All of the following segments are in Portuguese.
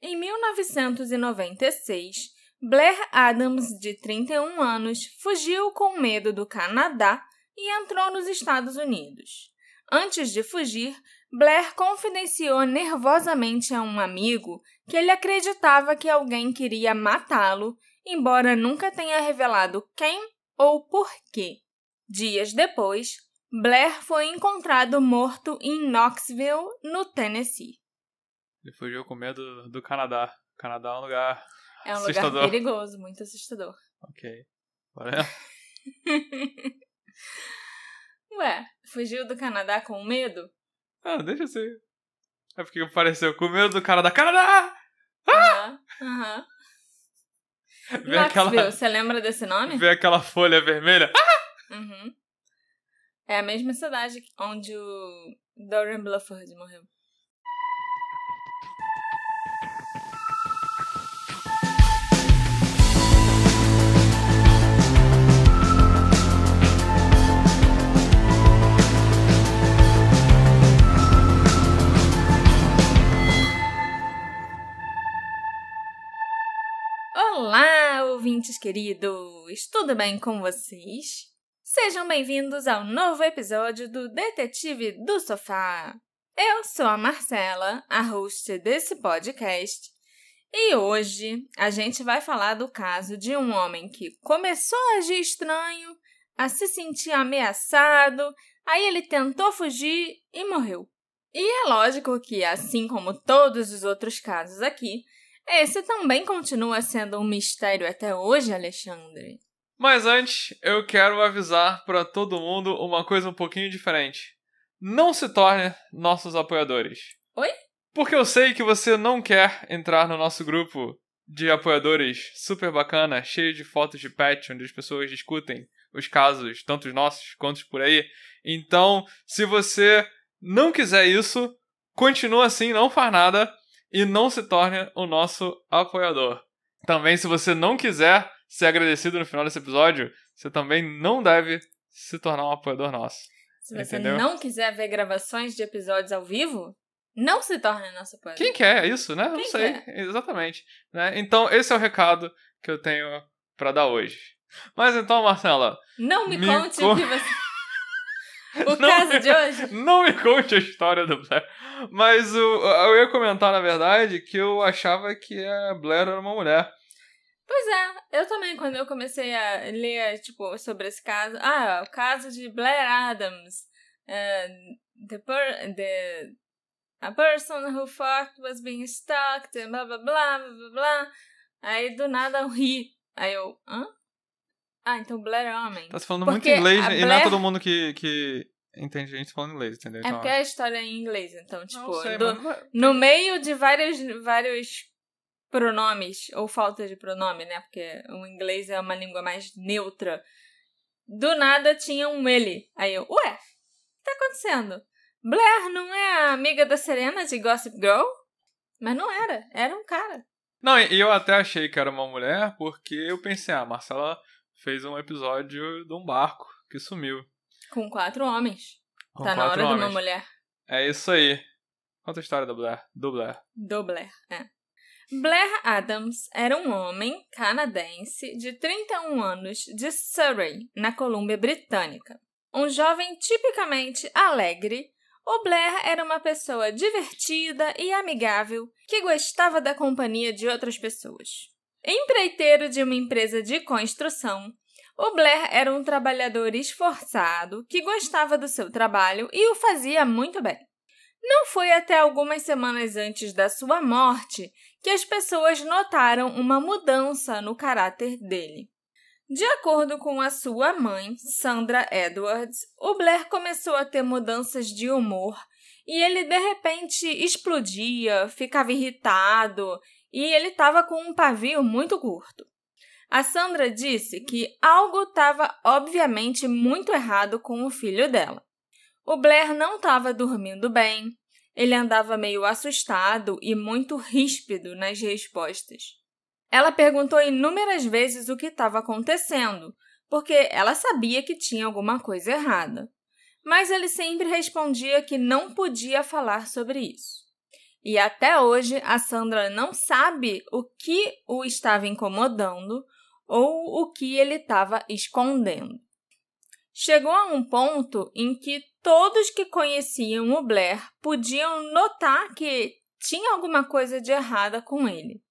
Em 1996, Blair Adams, de 31 anos, fugiu com medo do Canadá e entrou nos Estados Unidos. Antes de fugir, Blair confidenciou nervosamente a um amigo que ele acreditava que alguém queria matá-lo, embora nunca tenha revelado quem ou por quê. Dias depois, Blair foi encontrado morto em Knoxville, no Tennessee. Ele fugiu com medo do Canadá. O Canadá é um lugar É um assustador. lugar perigoso, muito assustador. Ok. Bora. Ué, fugiu do Canadá com medo? Ah, deixa assim. É porque apareceu com medo do Canadá. Canadá! Aham. Vê aquela, Knoxville, você lembra desse nome? vê aquela folha vermelha. Uhum. É a mesma cidade onde o Dorian Blufford morreu. Olá, ouvintes queridos! Tudo bem com vocês? Sejam bem-vindos ao novo episódio do Detetive do Sofá. Eu sou a Marcela, a host desse podcast, e hoje a gente vai falar do caso de um homem que começou a agir estranho, a se sentir ameaçado, aí ele tentou fugir e morreu. E é lógico que, assim como todos os outros casos aqui, esse também continua sendo um mistério até hoje, Alexandre. Mas antes, eu quero avisar pra todo mundo uma coisa um pouquinho diferente. Não se torne nossos apoiadores. Oi? Porque eu sei que você não quer entrar no nosso grupo de apoiadores super bacana, cheio de fotos de pet, onde as pessoas discutem os casos, tanto os nossos quanto os por aí. Então, se você não quiser isso, continua assim, não faz nada e não se torne o nosso apoiador. Também, se você não quiser ser agradecido no final desse episódio, você também não deve se tornar um apoiador nosso. Se você Entendeu? não quiser ver gravações de episódios ao vivo, não se torne nosso apoiador. Quem quer isso, né? Não Quem sei. quer? Exatamente. Né? Então, esse é o recado que eu tenho pra dar hoje. Mas então, Marcela... Não me Me conte con- o que você... O Não caso me- de hoje? Não me conte a história do Blair. Mas eu ia comentar, na verdade, que eu achava que a Blair era uma mulher. Pois é, eu também, quando eu comecei a ler, tipo, sobre esse caso... o caso de Blair Adams. A person who thought was being stalked, and blá, blá, blá, blá, blá, blá. Aí, do nada, eu ri. Aí eu, hã? Então Blair é homem. Tá se falando Porque muito inglês, a e não é Blair- todo mundo que entende a gente falando inglês, entendeu? É Então, porque a história é em inglês, então, não tipo, sei, do- mas... no meio de vários pronomes, ou falta de pronome, né? Porque o inglês é uma língua mais neutra. Do nada tinha um ele. Aí eu, ué, o que tá acontecendo? Blair não é a amiga da Serena de Gossip Girl? Mas não era um cara. Não, e eu até achei que era uma mulher, porque eu pensei, a Marcela fez um episódio de um barco que sumiu. Com 4 homens. Com Tá na 4 hora de uma homens. mulher. É isso aí. Conta a história da Blair. Do Blair. Do Blair, é. Blair Adams era um homem canadense de 31 anos de Surrey, na Colômbia Britânica. Um jovem tipicamente alegre, o Blair era uma pessoa divertida e amigável que gostava da companhia de outras pessoas. Empreiteiro de uma empresa de construção, o Blair era um trabalhador esforçado que gostava do seu trabalho e o fazia muito bem. Não foi até algumas semanas antes da sua morte que as pessoas notaram uma mudança no caráter dele. De acordo com a sua mãe, Sandra Edwards, o Blair começou a ter mudanças de humor e ele de repente explodia, ficava irritado e ele estava com um pavio muito curto. A Sandra disse que algo estava obviamente muito errado com o filho dela. O Blair não estava dormindo bem, ele andava meio assustado e muito ríspido nas respostas. Ela perguntou inúmeras vezes o que estava acontecendo, porque ela sabia que tinha alguma coisa errada. Mas ele sempre respondia que não podia falar sobre isso. E até hoje a Sandra não sabe o que o estava incomodando ou o que ele estava escondendo. Chegou a um ponto em que todos que conheciam o Blair podiam notar que tinha alguma coisa de errada com ele.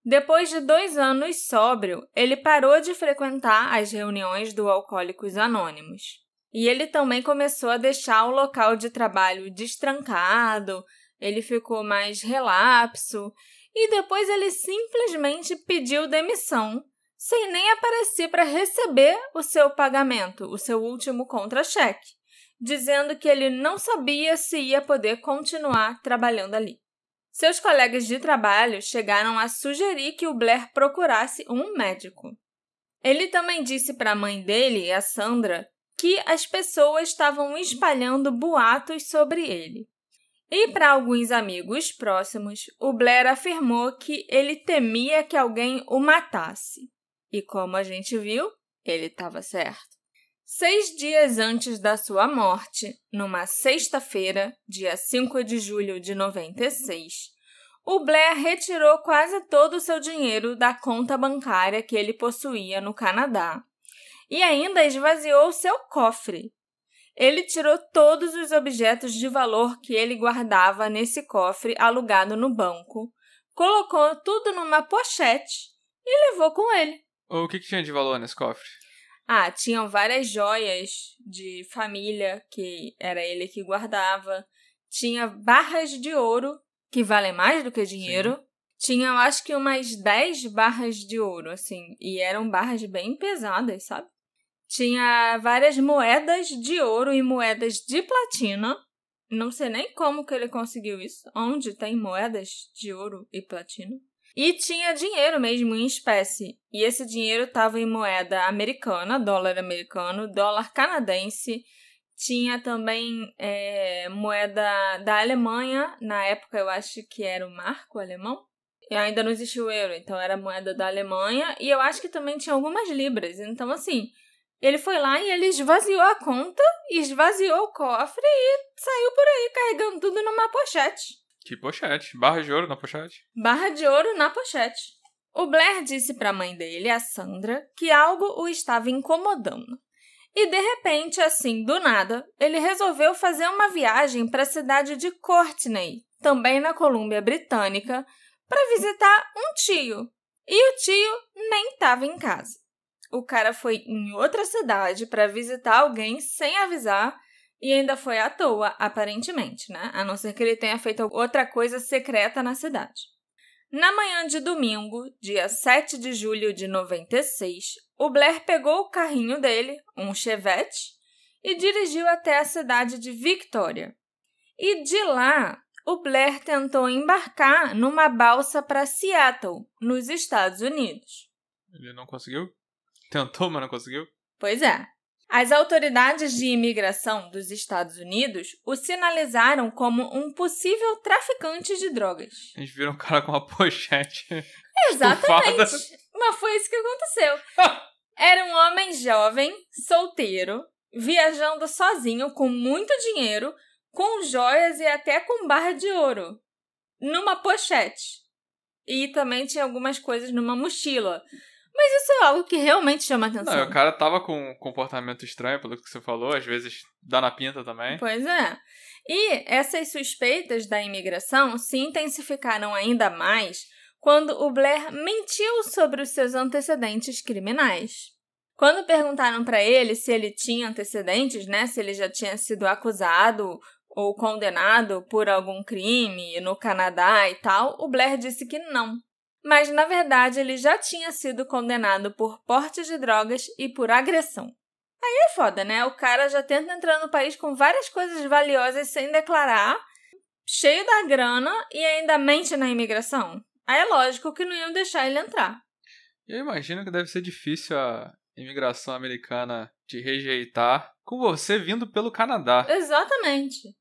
Depois de 2 anos sóbrio, ele parou de frequentar as reuniões do Alcoólicos Anônimos. E ele também começou a deixar o local de trabalho destrancado, ele ficou mais relapso e depois ele simplesmente pediu demissão, sem nem aparecer para receber o seu pagamento, o seu último contra-cheque, dizendo que ele não sabia se ia poder continuar trabalhando ali. Seus colegas de trabalho chegaram a sugerir que o Blair procurasse um médico. Ele também disse para a mãe dele, a Sandra, que as pessoas estavam espalhando boatos sobre ele. E para alguns amigos próximos, o Blair afirmou que ele temia que alguém o matasse. E como a gente viu, ele estava certo. 6 dias antes da sua morte, numa sexta-feira, dia 5 de julho de 96, o Blair retirou quase todo o seu dinheiro da conta bancária que ele possuía no Canadá e ainda esvaziou seu cofre. Ele tirou todos os objetos de valor que ele guardava nesse cofre alugado no banco, colocou tudo numa pochete e levou com ele. O que tinha de valor nesse cofre? Tinham várias joias de família que era ele que guardava. Tinha barras de ouro, que valem mais do que dinheiro. Sim. Tinha, eu acho que umas 10 barras de ouro, assim. E eram barras bem pesadas, sabe? Tinha várias moedas de ouro e moedas de platina. Não sei nem como que ele conseguiu isso. Onde tem moedas de ouro e platina? E tinha dinheiro mesmo em espécie. E esse dinheiro estava em moeda americana, dólar americano, dólar canadense. Tinha também moeda da Alemanha. Na época eu acho que era o marco alemão. E ainda não existia o euro, então era moeda da Alemanha. E eu acho que também tinha algumas libras. Então, assim, ele foi lá e ele esvaziou a conta, esvaziou o cofre e saiu por aí carregando tudo numa pochete. Que pochete? Barra de ouro na pochete? Barra de ouro na pochete. O Blair disse para a mãe dele, a Sandra, que algo o estava incomodando. E, de repente, assim, do nada, ele resolveu fazer uma viagem para a cidade de Courtenay, também na Colômbia Britânica, para visitar um tio. E o tio nem estava em casa. O cara foi em outra cidade para visitar alguém sem avisar e ainda foi à toa, aparentemente, né? A não ser que ele tenha feito outra coisa secreta na cidade. Na manhã de domingo, dia 7 de julho de 96, o Blair pegou o carrinho dele, um Chevette, e dirigiu até a cidade de Victoria. E de lá, o Blair tentou embarcar numa balsa para Seattle, nos Estados Unidos. Ele não conseguiu? Tentou, mas não conseguiu? Pois é. As autoridades de imigração dos Estados Unidos o sinalizaram como um possível traficante de drogas. Eles viram um cara com uma pochete. Exatamente. Estufada. Mas foi isso que aconteceu. Era um homem jovem, solteiro, viajando sozinho com muito dinheiro, com joias e até com barra de ouro, numa pochete. E também tinha algumas coisas numa mochila. Mas isso é algo que realmente chama atenção. Não, o cara tava com um comportamento estranho, pelo que você falou, às vezes dá na pinta também. Pois é. E essas suspeitas da imigração se intensificaram ainda mais quando o Blair mentiu sobre os seus antecedentes criminais. Quando perguntaram para ele se ele tinha antecedentes, né, se ele já tinha sido acusado ou condenado por algum crime no Canadá e tal, o Blair disse que não. Mas, na verdade, ele já tinha sido condenado por porte de drogas e por agressão. Aí é foda, né? O cara já tenta entrar no país com várias coisas valiosas sem declarar, cheio da grana e ainda mente na imigração. Aí é lógico que não iam deixar ele entrar. Eu imagino que deve ser difícil a imigração americana te rejeitar com você vindo pelo Canadá. Exatamente.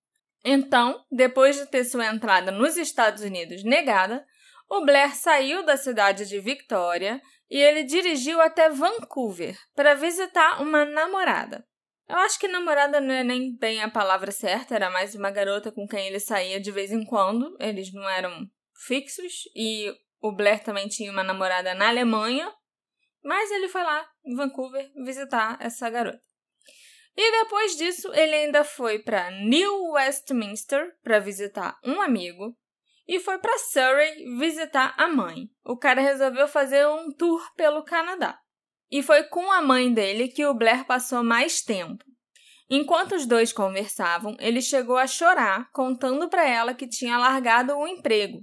Então, depois de ter sua entrada nos Estados Unidos negada, o Blair saiu da cidade de Victoria e ele dirigiu até Vancouver para visitar uma namorada. Eu acho que namorada não é nem bem a palavra certa, era mais uma garota com quem ele saía de vez em quando. Eles não eram fixos e o Blair também tinha uma namorada na Alemanha, mas ele foi lá em Vancouver visitar essa garota. E depois disso, ele ainda foi para New Westminster para visitar um amigo e foi para Surrey visitar a mãe. O cara resolveu fazer um tour pelo Canadá. E foi com a mãe dele que o Blair passou mais tempo. Enquanto os dois conversavam, ele chegou a chorar, contando para ela que tinha largado o emprego.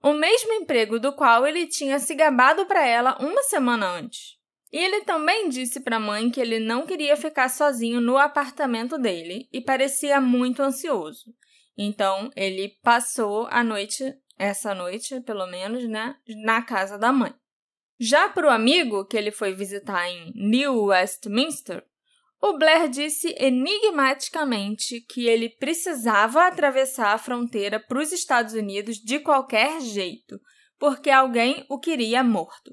O mesmo emprego do qual ele tinha se gabado para ela uma semana antes. E ele também disse para a mãe que ele não queria ficar sozinho no apartamento dele e parecia muito ansioso. Então, ele passou a noite, essa noite pelo menos, né, na casa da mãe. Já para o amigo que ele foi visitar em New Westminster, o Blair disse enigmaticamente que ele precisava atravessar a fronteira para os Estados Unidos de qualquer jeito, porque alguém o queria morto.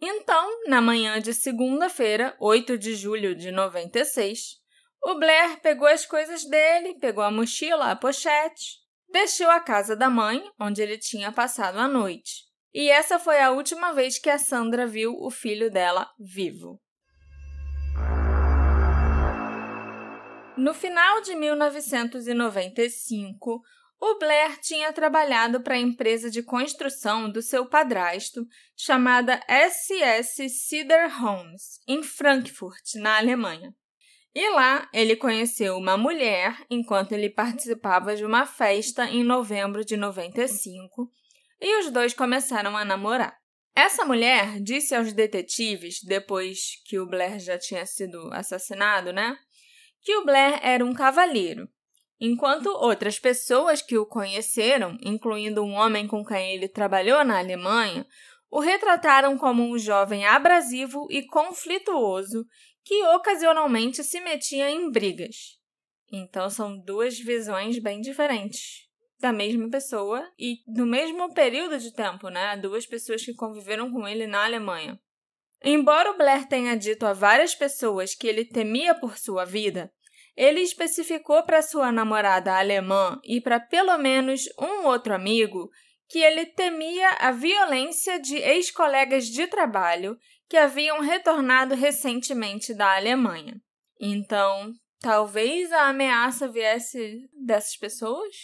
Então, na manhã de segunda-feira, 8 de julho de 96, o Blair pegou as coisas dele, pegou a mochila, a pochete, deixou a casa da mãe, onde ele tinha passado a noite. E essa foi a última vez que a Sandra viu o filho dela vivo. No final de 1995, o Blair tinha trabalhado para a empresa de construção do seu padrasto, chamada SS Cedar Homes, em Frankfurt, na Alemanha. E lá, ele conheceu uma mulher enquanto ele participava de uma festa em novembro de 95, e os dois começaram a namorar. Essa mulher disse aos detetives, depois que o Blair já tinha sido assassinado, né, que o Blair era um cavalheiro, enquanto outras pessoas que o conheceram, incluindo um homem com quem ele trabalhou na Alemanha, o retrataram como um jovem abrasivo e conflituoso que ocasionalmente se metia em brigas. Então, são duas visões bem diferentes da mesma pessoa e do mesmo período de tempo, né? Duas pessoas que conviveram com ele na Alemanha. Embora o Blair tenha dito a várias pessoas que ele temia por sua vida, ele especificou para sua namorada alemã e para pelo menos um outro amigo que ele temia a violência de ex-colegas de trabalho que haviam retornado recentemente da Alemanha. Então, talvez a ameaça viesse dessas pessoas,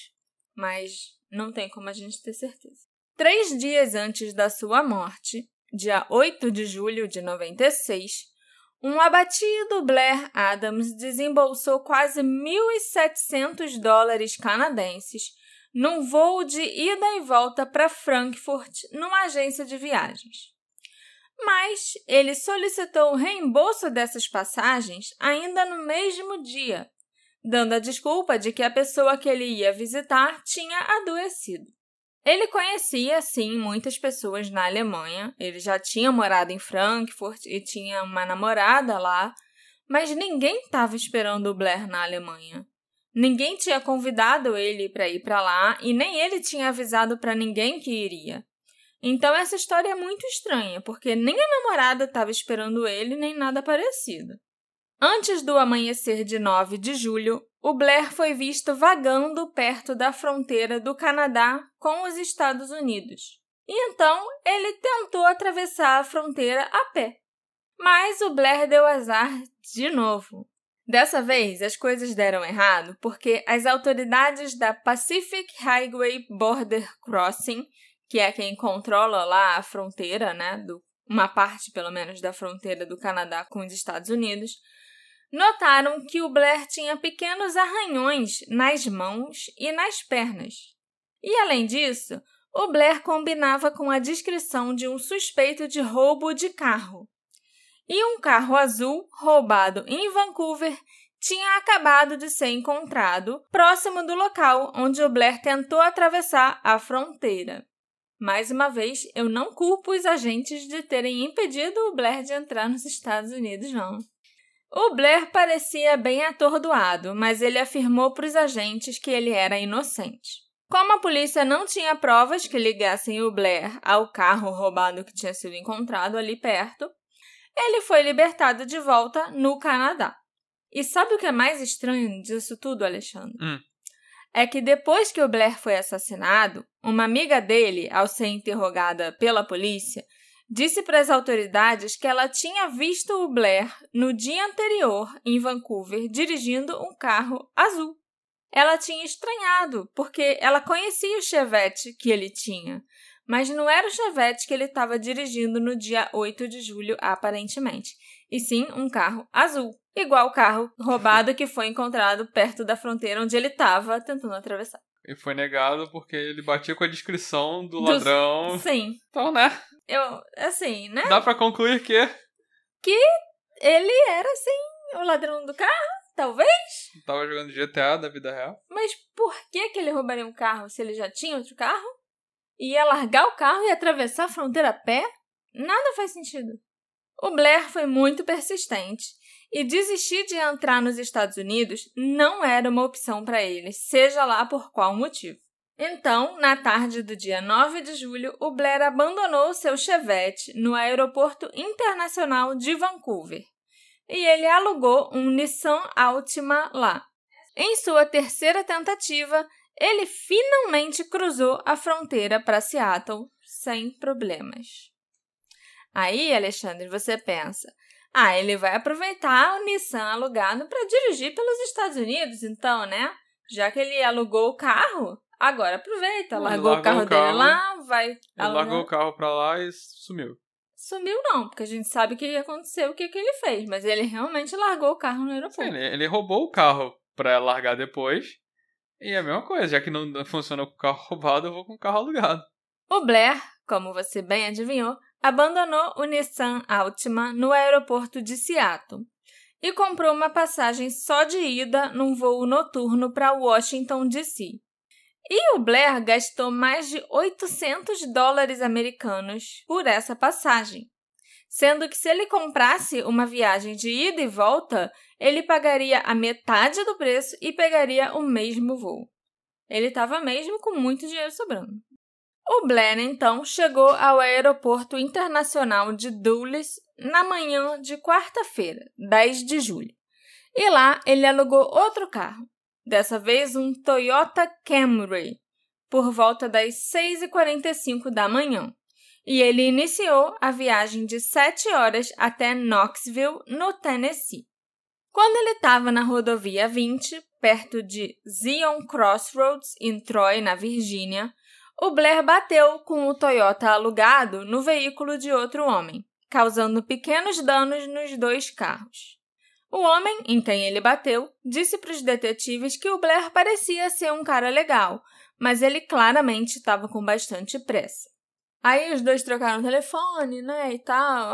mas não tem como a gente ter certeza. 3 dias antes da sua morte, dia 8 de julho de 96, um abatido Blair Adams desembolsou quase $1.700 canadenses num voo de ida e volta para Frankfurt numa agência de viagens. Mas ele solicitou o reembolso dessas passagens ainda no mesmo dia, dando a desculpa de que a pessoa que ele ia visitar tinha adoecido. Ele conhecia, sim, muitas pessoas na Alemanha, ele já tinha morado em Frankfurt e tinha uma namorada lá, mas ninguém estava esperando o Blair na Alemanha. Ninguém tinha convidado ele para ir para lá e nem ele tinha avisado para ninguém que iria. Então essa história é muito estranha, porque nem a namorada estava esperando ele, nem nada parecido. Antes do amanhecer de 9 de julho, o Blair foi visto vagando perto da fronteira do Canadá com os Estados Unidos. E então, ele tentou atravessar a fronteira a pé. Mas o Blair deu azar de novo. Dessa vez, as coisas deram errado porque as autoridades da Pacific Highway Border Crossing, que é quem controla lá a fronteira, né, uma parte, pelo menos, da fronteira do Canadá com os Estados Unidos, notaram que o Blair tinha pequenos arranhões nas mãos e nas pernas. E, além disso, o Blair combinava com a descrição de um suspeito de roubo de carro. E um carro azul roubado em Vancouver tinha acabado de ser encontrado próximo do local onde o Blair tentou atravessar a fronteira. Mais uma vez, eu não culpo os agentes de terem impedido o Blair de entrar nos Estados Unidos, não. O Blair parecia bem atordoado, mas ele afirmou para os agentes que ele era inocente. Como a polícia não tinha provas que ligassem o Blair ao carro roubado que tinha sido encontrado ali perto, ele foi libertado de volta no Canadá. E sabe o que é mais estranho disso tudo, Alexandre? É que depois que o Blair foi assassinado, uma amiga dele, ao ser interrogada pela polícia, disse para as autoridades que ela tinha visto o Blair no dia anterior em Vancouver dirigindo um carro azul. Ela tinha estranhado, porque ela conhecia o Chevette que ele tinha, mas não era o Chevette que ele estava dirigindo no dia 8 de julho, aparentemente, e sim um carro azul, igual o carro roubado que foi encontrado perto da fronteira onde ele estava tentando atravessar. E foi negado porque ele batia com a descrição do ladrão. Sim. Então, né? Assim, né? Dá pra concluir que ele era, sim, o ladrão do carro, talvez. Tava jogando GTA da vida real. Mas por que ele roubaria um carro se ele já tinha outro carro? Ia largar o carro e atravessar a fronteira a pé? Nada faz sentido. O Blair foi muito persistente e desistir de entrar nos Estados Unidos não era uma opção para ele, seja lá por qual motivo. Então, na tarde do dia 9 de julho, o Blair abandonou seu Chevette no Aeroporto Internacional de Vancouver e ele alugou um Nissan Altima lá. Em sua terceira tentativa, ele finalmente cruzou a fronteira para Seattle sem problemas. Aí, Alexandre, você pensa, ele vai aproveitar o Nissan alugado para dirigir pelos Estados Unidos, então, né? Já que ele alugou o carro, agora aproveita, largou o carro dele lá, vai Ele alugar. largou o carro pra lá e sumiu. Sumiu não, porque a gente sabe o que aconteceu, o que ele fez, mas ele realmente largou o carro no aeroporto. Sim, ele roubou o carro pra largar depois. E é a mesma coisa, já que não funciona com o carro roubado, eu vou com o carro alugado. O Blair, como você bem adivinhou, abandonou o Nissan Altima no aeroporto de Seattle e comprou uma passagem só de ida num voo noturno para Washington, D.C. E o Blair gastou mais de $800 americanos por essa passagem, sendo que se ele comprasse uma viagem de ida e volta, ele pagaria a metade do preço e pegaria o mesmo voo. Ele estava mesmo com muito dinheiro sobrando. O Blair, então, chegou ao Aeroporto Internacional de Dulles na manhã de quarta-feira, 10 de julho. E lá ele alugou outro carro, dessa vez um Toyota Camry, por volta das 6h45 da manhã. E ele iniciou a viagem de 7 horas até Knoxville, no Tennessee. Quando ele estava na rodovia 20, perto de Zion Crossroads, em Troy, na Virgínia, o Blair bateu com o Toyota alugado no veículo de outro homem, causando pequenos danos nos dois carros. O homem, em quem ele bateu, disse para os detetives que o Blair parecia ser um cara legal, mas ele claramente estava com bastante pressa. Aí os dois trocaram o telefone, né, e tal.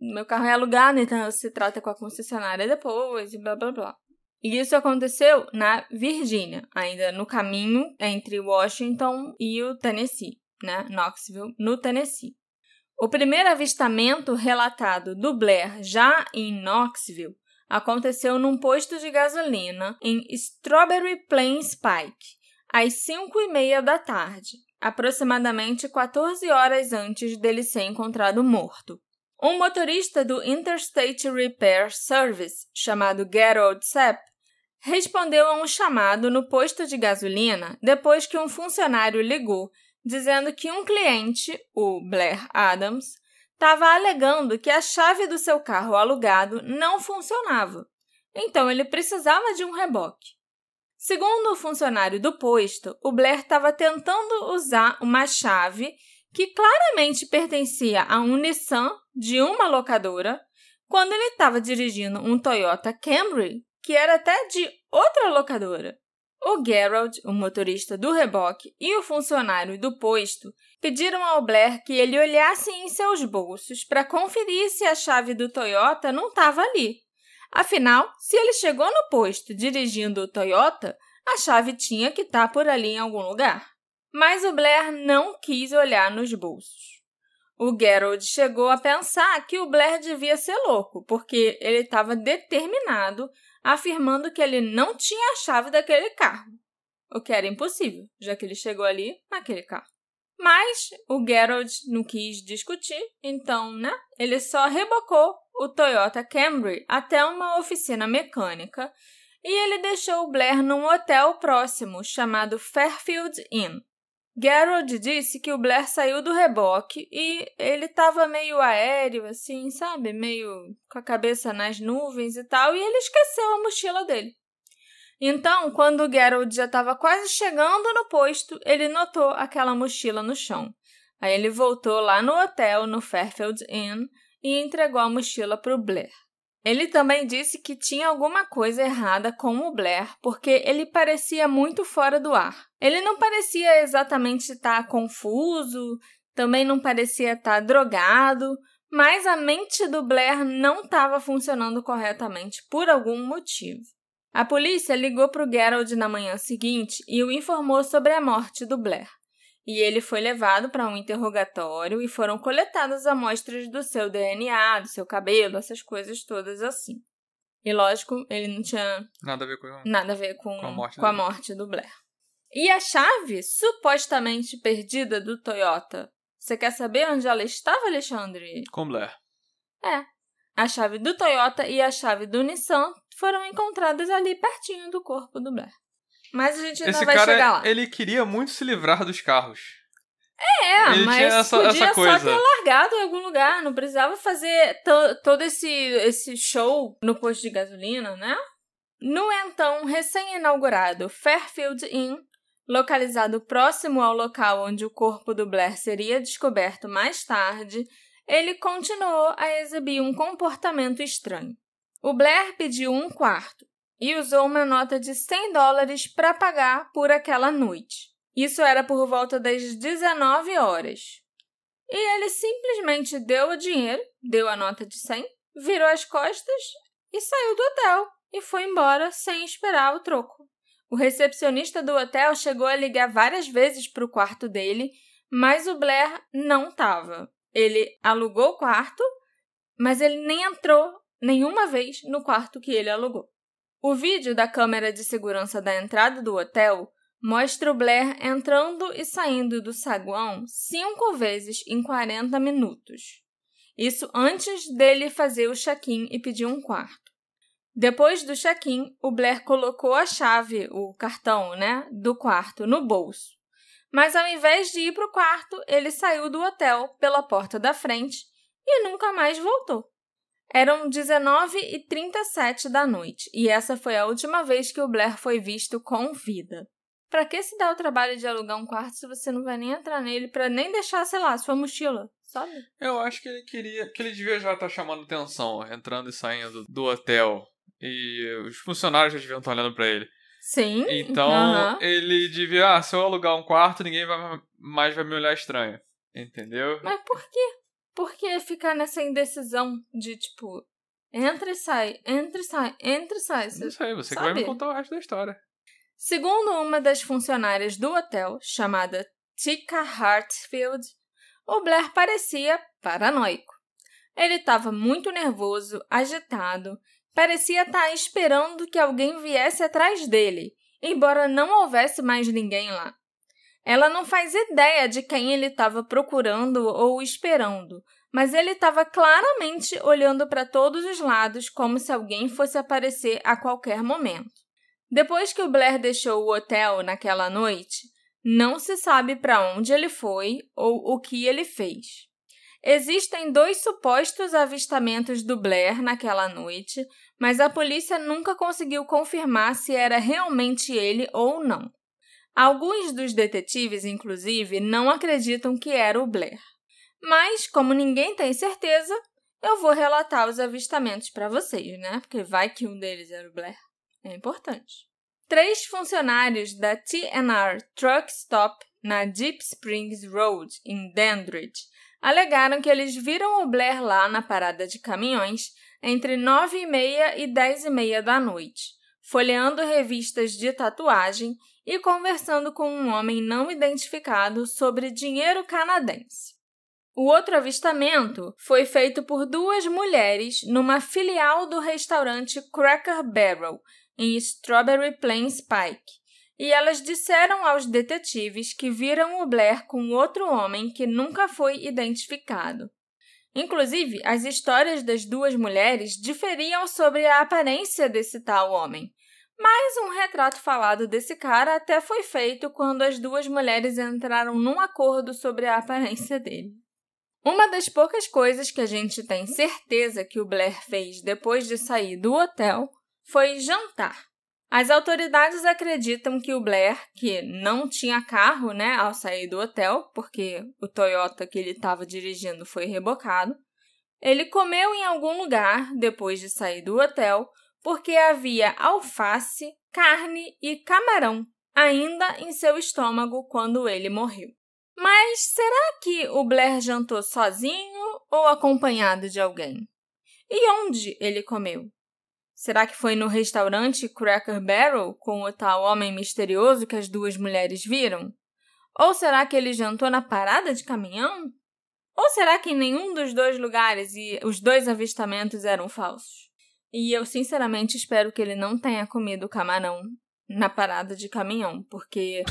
Meu carro é alugado, então se trata com a concessionária depois, e blá, blá, blá. E isso aconteceu na Virgínia, ainda no caminho entre Washington e o Tennessee, né, Knoxville, no Tennessee. O primeiro avistamento relatado do Blair já em Knoxville aconteceu num posto de gasolina em Strawberry Plains Pike, às 5h30 da tarde, aproximadamente 14 horas antes dele ser encontrado morto. Um motorista do Interstate Repair Service, chamado Gerald Sepp, respondeu a um chamado no posto de gasolina depois que um funcionário ligou, dizendo que um cliente, o Blair Adams, estava alegando que a chave do seu carro alugado não funcionava, então ele precisava de um reboque. Segundo o funcionário do posto, o Blair estava tentando usar uma chave que claramente pertencia a um Nissan de uma locadora, quando ele estava dirigindo um Toyota Camry, que era até de outra locadora. O Gerald, o motorista do reboque, e o funcionário do posto pediram ao Blair que ele olhasse em seus bolsos para conferir se a chave do Toyota não estava ali. Afinal, se ele chegou no posto dirigindo o Toyota, a chave tinha que estar por ali em algum lugar. Mas o Blair não quis olhar nos bolsos. O Gerald chegou a pensar que o Blair devia ser louco, porque ele estava determinado, afirmando que ele não tinha a chave daquele carro, o que era impossível, já que ele chegou ali naquele carro. Mas o Gerald não quis discutir, então, ele só rebocou o Toyota Camry até uma oficina mecânica e ele deixou o Blair num hotel próximo chamado Fairfield Inn. Garrod disse que o Blair saiu do reboque e ele estava meio aéreo, assim, sabe? Meio com a cabeça nas nuvens e tal, e ele esqueceu a mochila dele. Então, quando o Garrod já estava quase chegando no posto, ele notou aquela mochila no chão. Aí ele voltou lá no hotel, no Fairfield Inn, e entregou a mochila para o Blair. Ele também disse que tinha alguma coisa errada com o Blair, porque ele parecia muito fora do ar. Ele não parecia exatamente estar confuso, também não parecia estar drogado, mas a mente do Blair não estava funcionando corretamente por algum motivo. A polícia ligou para o Garrod na manhã seguinte e o informou sobre a morte do Blair. E ele foi levado para um interrogatório e foram coletadas amostras do seu DNA, do seu cabelo, essas coisas todas assim. E lógico, ele não tinha nada a ver com a morte do Blair. E a chave supostamente perdida do Toyota? Você quer saber onde ela estava, Alexandre? Com Blair. A chave do Toyota e a chave do Nissan foram encontradas ali pertinho do corpo do Blair. Mas a gente ainda vai chegar lá. Ele queria muito se livrar dos carros. Ele mas podia só ter largado em algum lugar. Não precisava fazer todo esse show no posto de gasolina, né? No então recém-inaugurado Fairfield Inn, localizado próximo ao local onde o corpo do Blair seria descoberto mais tarde, ele continuou a exibir um comportamento estranho. O Blair pediu um quarto e usou uma nota de $100 para pagar por aquela noite. Isso era por volta das 19 horas. E ele simplesmente deu o dinheiro, deu a nota de 100, virou as costas e saiu do hotel e foi embora sem esperar o troco. O recepcionista do hotel chegou a ligar várias vezes para o quarto dele, mas o Blair não estava. Ele alugou o quarto, mas ele nem entrou nenhuma vez no quarto que ele alugou. O vídeo da câmera de segurança da entrada do hotel mostra o Blair entrando e saindo do saguão 5 vezes em 40 minutos. Isso antes dele fazer o check-in e pedir um quarto. Depois do check-in, o Blair colocou a chave, o cartão, do quarto no bolso. Mas ao invés de ir para o quarto, ele saiu do hotel pela porta da frente e nunca mais voltou. Eram 19h37 da noite e essa foi a última vez que o Blair foi visto com vida. Pra que se dá o trabalho de alugar um quarto se você não vai nem entrar nele pra nem deixar, sei lá, sua mochila, sabe? Eu acho que ele devia já estar chamando atenção, entrando e saindo do hotel. E os funcionários já deviam estar olhando pra ele. Sim. Então, ele devia, se eu alugar um quarto, ninguém mais vai me olhar estranho. Entendeu? Mas por quê? Por que ficar nessa indecisão de, tipo, entra e sai, entra e sai, entra e sai? Não sei, você sabe? que vai me contar o resto da história. Segundo uma das funcionárias do hotel, chamada Tika Hartfield, o Blair parecia paranoico. Ele estava muito nervoso, agitado, parecia estar esperando que alguém viesse atrás dele, embora não houvesse mais ninguém lá. Ela não faz ideia de quem ele estava procurando ou esperando, mas ele estava claramente olhando para todos os lados como se alguém fosse aparecer a qualquer momento. Depois que o Blair deixou o hotel naquela noite, não se sabe para onde ele foi ou o que ele fez. Existem 2 supostos avistamentos do Blair naquela noite, mas a polícia nunca conseguiu confirmar se era realmente ele ou não. Alguns dos detetives, inclusive, não acreditam que era o Blair. Mas, como ninguém tem certeza, eu vou relatar os avistamentos para vocês, né? Porque vai que um deles era o Blair. É importante. 3 funcionários da T&R Truck Stop na Deep Springs Road, em Dandridge, alegaram que eles viram o Blair lá na parada de caminhões entre 9h30 e 10h30 da noite, folheando revistas de tatuagem e conversando com um homem não identificado sobre dinheiro canadense. O outro avistamento foi feito por 2 mulheres numa filial do restaurante Cracker Barrel, em Strawberry Plains Pike, e elas disseram aos detetives que viram o Blair com outro homem que nunca foi identificado. Inclusive, as histórias das duas mulheres diferiam sobre a aparência desse tal homem. Mas um retrato falado desse cara até foi feito quando as duas mulheres entraram num acordo sobre a aparência dele. Uma das poucas coisas que a gente tem certeza que o Blair fez depois de sair do hotel foi jantar. As autoridades acreditam que o Blair, que não tinha carro, ao sair do hotel, porque o Toyota que ele estava dirigindo foi rebocado, ele comeu em algum lugar depois de sair do hotel porque havia alface, carne e camarão ainda em seu estômago quando ele morreu. Mas será que o Blair jantou sozinho ou acompanhado de alguém? E onde ele comeu? Será que foi no restaurante Cracker Barrel com o tal homem misterioso que as duas mulheres viram? Ou será que ele jantou na parada de caminhão? Ou será que em nenhum dos dois lugares e os dois avistamentos eram falsos? E eu sinceramente espero que ele não tenha comido camarão na parada de caminhão, porque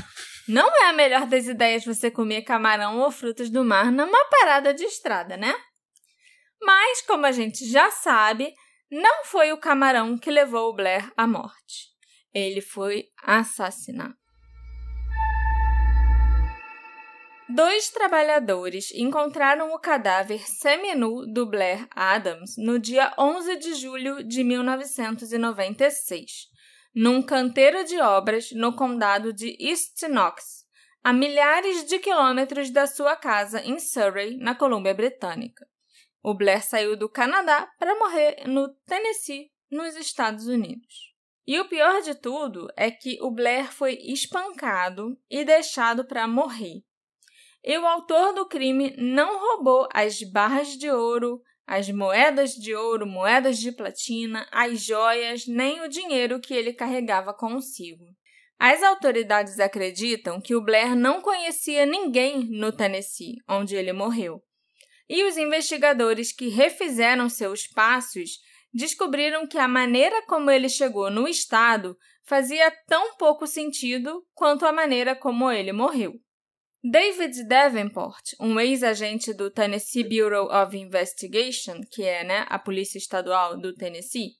não é a melhor das ideias você comer camarão ou frutos do mar numa parada de estrada, né? Mas, como a gente já sabe, não foi o camarão que levou o Blair à morte. Ele foi assassinado. 2 trabalhadores encontraram o cadáver seminu do Blair Adams no dia 11 de julho de 1996, num canteiro de obras no condado de East Knox, a milhares de quilômetros da sua casa em Surrey, na Colômbia Britânica. O Blair saiu do Canadá para morrer no Tennessee, nos Estados Unidos. E o pior de tudo é que o Blair foi espancado e deixado para morrer. E o autor do crime não roubou as barras de ouro, as moedas de ouro, moedas de platina, as joias, nem o dinheiro que ele carregava consigo. As autoridades acreditam que o Blair não conhecia ninguém no Tennessee, onde ele morreu. E os investigadores que refizeram seus passos descobriram que a maneira como ele chegou no estado fazia tão pouco sentido quanto a maneira como ele morreu. David Davenport, um ex-agente do Tennessee Bureau of Investigation, que é a Polícia Estadual do Tennessee,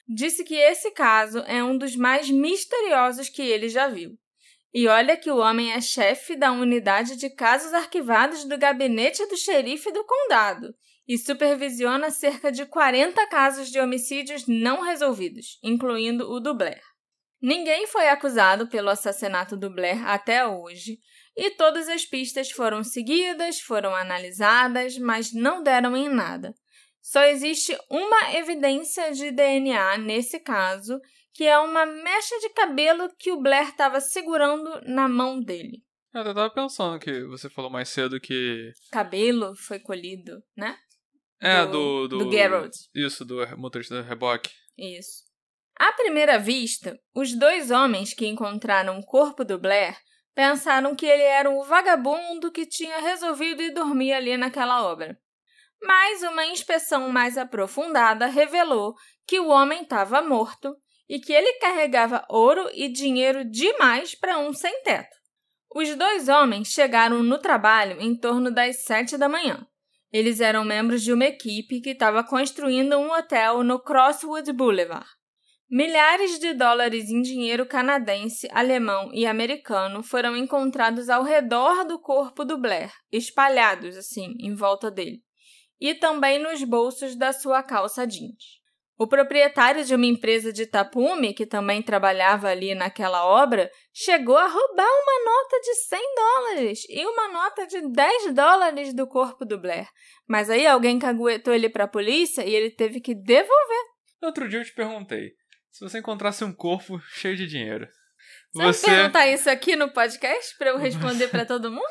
disse que esse caso é um dos mais misteriosos que ele já viu. E olha que o homem é chefe da unidade de casos arquivados do gabinete do xerife do condado e supervisiona cerca de 40 casos de homicídios não resolvidos, incluindo o do Blair. Ninguém foi acusado pelo assassinato do Blair até hoje, e todas as pistas foram seguidas, foram analisadas, mas não deram em nada. Só existe uma evidência de DNA nesse caso, que é uma mecha de cabelo que o Blair estava segurando na mão dele. Eu estava pensando que você falou mais cedo que... Cabelo foi colhido, né? Do Gerald. Isso, do motorista do reboque. Isso. À primeira vista, os 2 homens que encontraram o corpo do Blair pensaram que ele era um vagabundo que tinha resolvido ir dormir ali naquela obra. Mas uma inspeção mais aprofundada revelou que o homem estava morto e que ele carregava ouro e dinheiro demais para um sem-teto. Os 2 homens chegaram no trabalho em torno das 7 da manhã. Eles eram membros de uma equipe que estava construindo um hotel no Crosswood Boulevard. Milhares de dólares em dinheiro canadense, alemão e americano foram encontrados ao redor do corpo do Blair, espalhados em volta dele, e também nos bolsos da sua calça jeans. O proprietário de uma empresa de tapume, que também trabalhava ali naquela obra, chegou a roubar uma nota de $100 e uma nota de $10 do corpo do Blair. Mas aí alguém caguetou ele para a polícia e ele teve que devolver. Outro dia eu te perguntei, se você encontrasse um corpo cheio de dinheiro... Você vai perguntar isso aqui no podcast para eu responder para todo mundo?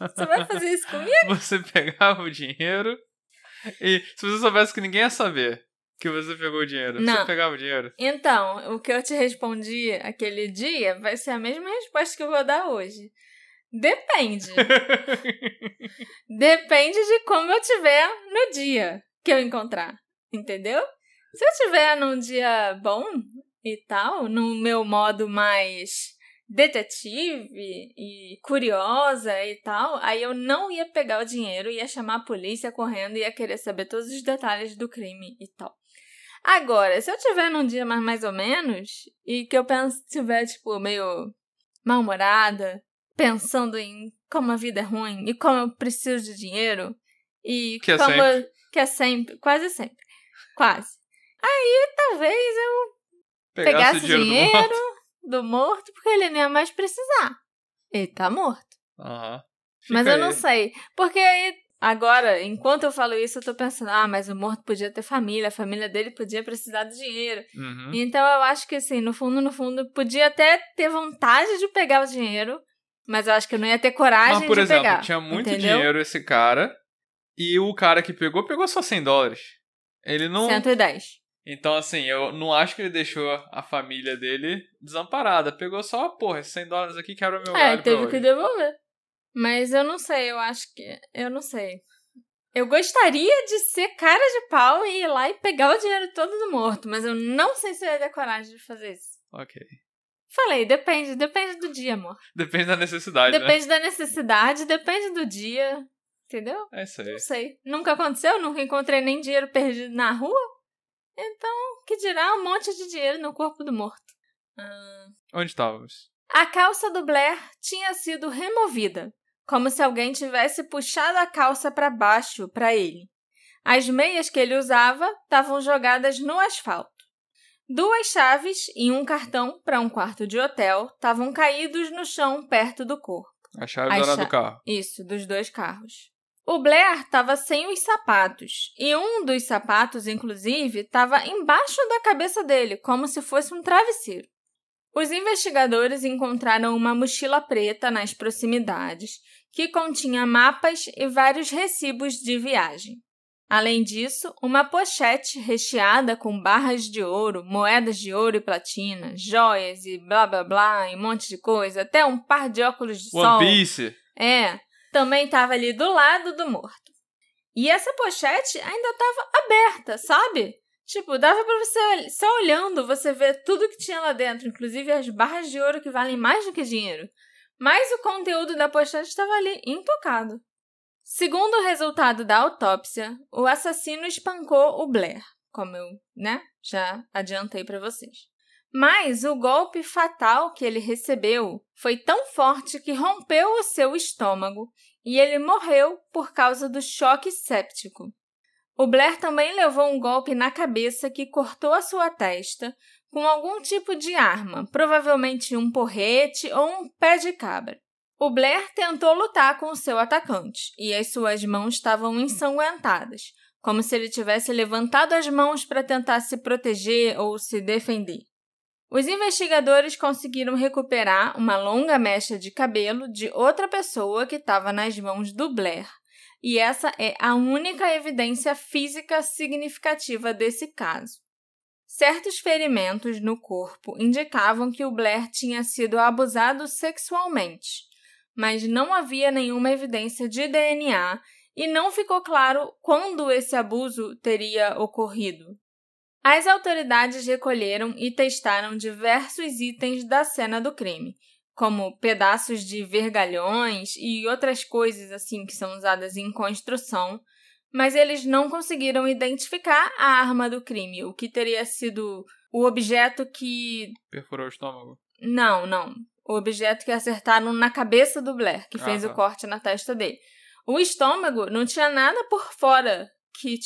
Você vai fazer isso comigo? Você pegava o dinheiro e se você soubesse que ninguém ia saber que você pegou o dinheiro, não. Você pegava o dinheiro? Então, o que eu te respondi aquele dia vai ser a mesma resposta que eu vou dar hoje. Depende. Depende de como eu tiver no dia que eu encontrar, entendeu? Se eu tiver num dia bom e tal, no meu modo mais detetive e curiosa e tal, aí eu não ia pegar o dinheiro, ia chamar a polícia correndo e ia querer saber todos os detalhes do crime e tal. Agora, se eu tiver num dia mais ou menos, e que eu estiver, tipo, meio mal-humorada, pensando em como a vida é ruim e como eu preciso de dinheiro, e que é como sempre. que é sempre, quase sempre, quase. Aí, talvez eu pegasse o dinheiro do morto, porque ele nem ia mais precisar. Ele tá morto. Aham. Mas eu não sei, porque aí, agora, enquanto eu falo isso, eu tô pensando, mas o morto podia ter família, a família dele podia precisar do dinheiro. Uhum. Então eu acho que, assim, no fundo, podia até ter vontade de pegar o dinheiro, mas eu acho que eu não ia ter coragem de pegar. Mas, por exemplo, tinha muito dinheiro esse cara, e o cara que pegou só $100. Ele não... 110. Então, assim, eu não acho que ele deixou a família dele desamparada. Pegou só, porra, esses $100 aqui, quebra meu galho pra Teve hoje. que devolver. Mas eu não sei, eu acho que... Eu não sei. Eu gostaria de ser cara de pau e ir lá e pegar o dinheiro todo do morto, mas eu não sei se eu ia ter coragem de fazer isso. Ok. Falei, depende do dia, amor. Depende da necessidade, Depende da necessidade, depende do dia, entendeu? É isso aí. Não sei. Nunca aconteceu, nunca encontrei nem dinheiro perdido na rua. Então, que dirá um monte de dinheiro no corpo do morto. Onde estávamos? A calça do Blair tinha sido removida, como se alguém tivesse puxado a calça para baixo para ele. As meias que ele usava estavam jogadas no asfalto. 2 chaves e um cartão para um quarto de hotel estavam caídos no chão perto do corpo. A chave era do carro. Isso, dos 2 carros. O Blair estava sem os sapatos, e um dos sapatos, inclusive, estava embaixo da cabeça dele, como se fosse um travesseiro. Os investigadores encontraram uma mochila preta nas proximidades, que continha mapas e vários recibos de viagem. Além disso, uma pochete recheada com barras de ouro, moedas de ouro e platina, joias e blá blá blá, e um monte de coisa, até um par de óculos de sol. One Piece! Também estava ali do lado do morto. E essa pochete ainda estava aberta, sabe? Tipo, dava pra você, só olhando, você ver tudo que tinha lá dentro, inclusive as barras de ouro que valem mais do que dinheiro. Mas o conteúdo da pochete estava ali, intocado. Segundo o resultado da autópsia, o assassino espancou o Blair, como eu, já adiantei para vocês. Mas o golpe fatal que ele recebeu foi tão forte que rompeu o seu estômago e ele morreu por causa do choque séptico. O Blair também levou um golpe na cabeça que cortou a sua testa com algum tipo de arma, provavelmente um porrete ou um pé de cabra. O Blair tentou lutar com o seu atacante e as suas mãos estavam ensanguentadas, como se ele tivesse levantado as mãos para tentar se proteger ou se defender. Os investigadores conseguiram recuperar uma longa mecha de cabelo de outra pessoa que estava nas mãos do Blair, e essa é a única evidência física significativa desse caso. Certos ferimentos no corpo indicavam que o Blair tinha sido abusado sexualmente, mas não havia nenhuma evidência de DNA e não ficou claro quando esse abuso teria ocorrido. As autoridades recolheram e testaram diversos itens da cena do crime, como pedaços de vergalhões e outras coisas assim que são usadas em construção, mas eles não conseguiram identificar a arma do crime, o que teria sido o objeto que... Perfurou o estômago? Não. O objeto que acertaram na cabeça do Blair, que fez o corte na testa dele. O estômago não tinha nada por fora que,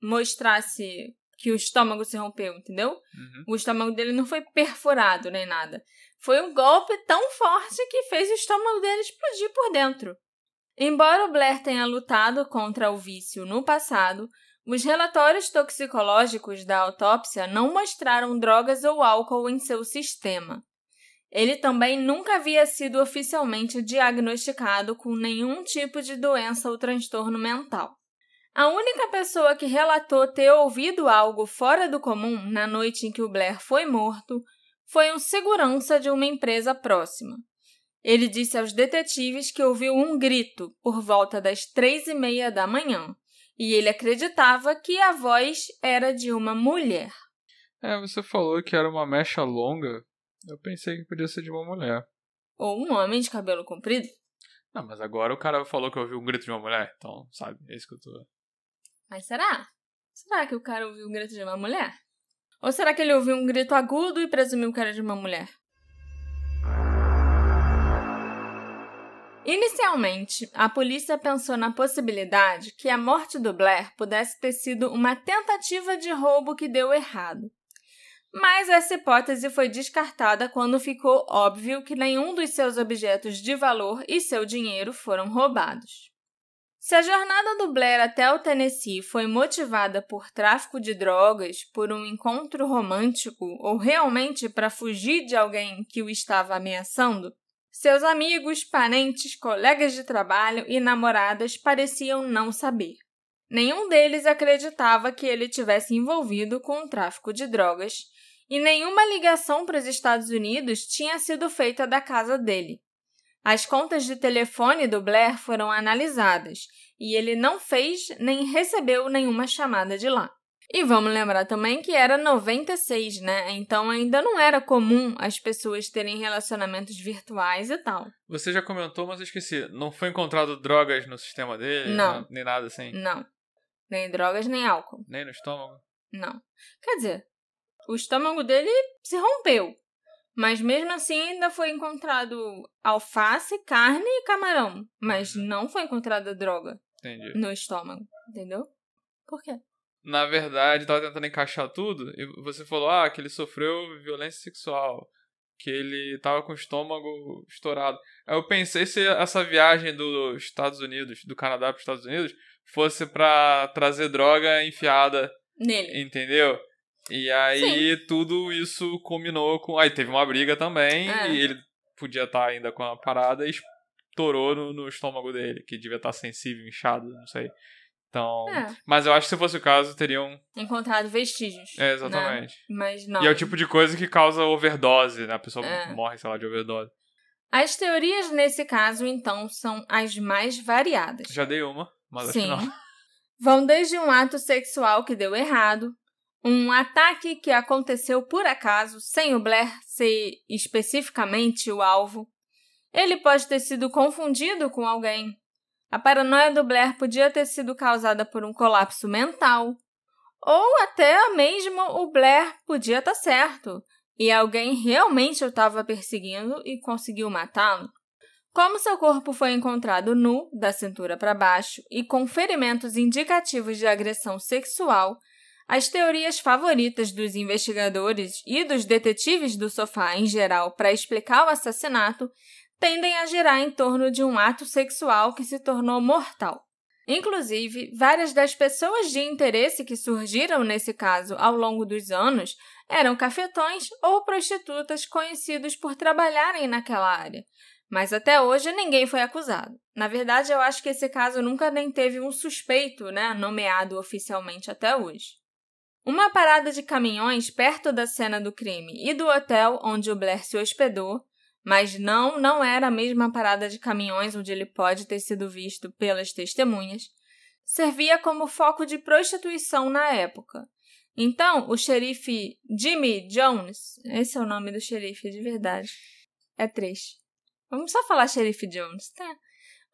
mostrasse que o estômago se rompeu, entendeu? Uhum. O estômago dele não foi perfurado nem nada. Foi um golpe tão forte que fez o estômago dele explodir por dentro. Embora o Blair tenha lutado contra o vício no passado, os relatórios toxicológicos da autópsia não mostraram drogas ou álcool em seu sistema. Ele também nunca havia sido oficialmente diagnosticado com nenhum tipo de doença ou transtorno mental. A única pessoa que relatou ter ouvido algo fora do comum na noite em que o Blair foi morto foi um segurança de uma empresa próxima. Ele disse aos detetives que ouviu um grito por volta das 3:30 da manhã, e ele acreditava que a voz era de uma mulher. Você falou que era uma mecha longa. Eu pensei que podia ser de uma mulher. Ou um homem de cabelo comprido. Não, mas agora o cara falou que ouviu um grito de uma mulher, então, sabe, é isso que eu tô... Mas será? Será que o cara ouviu um grito de uma mulher? Ou será que ele ouviu um grito agudo e presumiu que era de uma mulher? Inicialmente, a polícia pensou na possibilidade que a morte do Blair pudesse ter sido uma tentativa de roubo que deu errado. Mas essa hipótese foi descartada quando ficou óbvio que nenhum dos seus objetos de valor e seu dinheiro foram roubados. Se a jornada do Blair até o Tennessee foi motivada por tráfico de drogas, por um encontro romântico ou realmente para fugir de alguém que o estava ameaçando, seus amigos, parentes, colegas de trabalho e namoradas pareciam não saber. Nenhum deles acreditava que ele tivesse envolvido com o tráfico de drogas e nenhuma ligação para os Estados Unidos tinha sido feita da casa dele. As contas de telefone do Blair foram analisadas e ele não fez nem recebeu nenhuma chamada de lá. E vamos lembrar também que era 96, né? Então ainda não era comum as pessoas terem relacionamentos virtuais e tal. Você já comentou, mas eu esqueci. Não foi encontrado drogas no sistema dele? Não. Nem nada assim? Não. Nem drogas, nem álcool. Nem no estômago? Não. Quer dizer, o estômago dele se rompeu. Mas mesmo assim ainda foi encontrado alface, carne e camarão. Mas não foi encontrada droga. Entendi. No estômago. Entendeu? Por quê? Na verdade, tava tentando encaixar tudo e você falou que ele sofreu violência sexual, que ele tava com o estômago estourado. Aí eu pensei se essa viagem dos Estados Unidos, do Canadá para os Estados Unidos, fosse pra trazer droga enfiada nele. Entendeu? E aí Sim. Tudo isso culminou com... Aí teve uma briga também e ele podia estar ainda com a parada e estourou no estômago dele, que devia estar sensível, inchado, não sei. Então... Mas eu acho que se fosse o caso, teriam... encontrado vestígios. Exatamente. Né? Mas não. E é o tipo de coisa que causa overdose, né? A pessoa morre, sei lá, de overdose. As teorias nesse caso, então, são as mais variadas. Já dei uma, mas Sim. acho que não. Vão desde um ato sexual que deu errado, um ataque que aconteceu por acaso, sem o Blair ser especificamente o alvo. Ele pode ter sido confundido com alguém. A paranoia do Blair podia ter sido causada por um colapso mental. Ou até mesmo o Blair podia estar certo e alguém realmente o estava perseguindo e conseguiu matá-lo. Como seu corpo foi encontrado nu, da cintura para baixo, e com ferimentos indicativos de agressão sexual, as teorias favoritas dos investigadores e dos detetives do sofá em geral para explicar o assassinato tendem a girar em torno de um ato sexual que se tornou mortal. Inclusive, várias das pessoas de interesse que surgiram nesse caso ao longo dos anos eram cafetões ou prostitutas conhecidos por trabalharem naquela área. Mas até hoje ninguém foi acusado. Na verdade, eu acho que esse caso nunca nem teve um suspeito, nomeado oficialmente até hoje. Uma parada de caminhões perto da cena do crime e do hotel onde o Blair se hospedou, mas não era a mesma parada de caminhões onde ele pode ter sido visto pelas testemunhas, servia como foco de prostituição na época. Então, o xerife Jimmy Jones, esse é o nome do xerife de verdade, é 3. Vamos só falar xerife Jones, tá?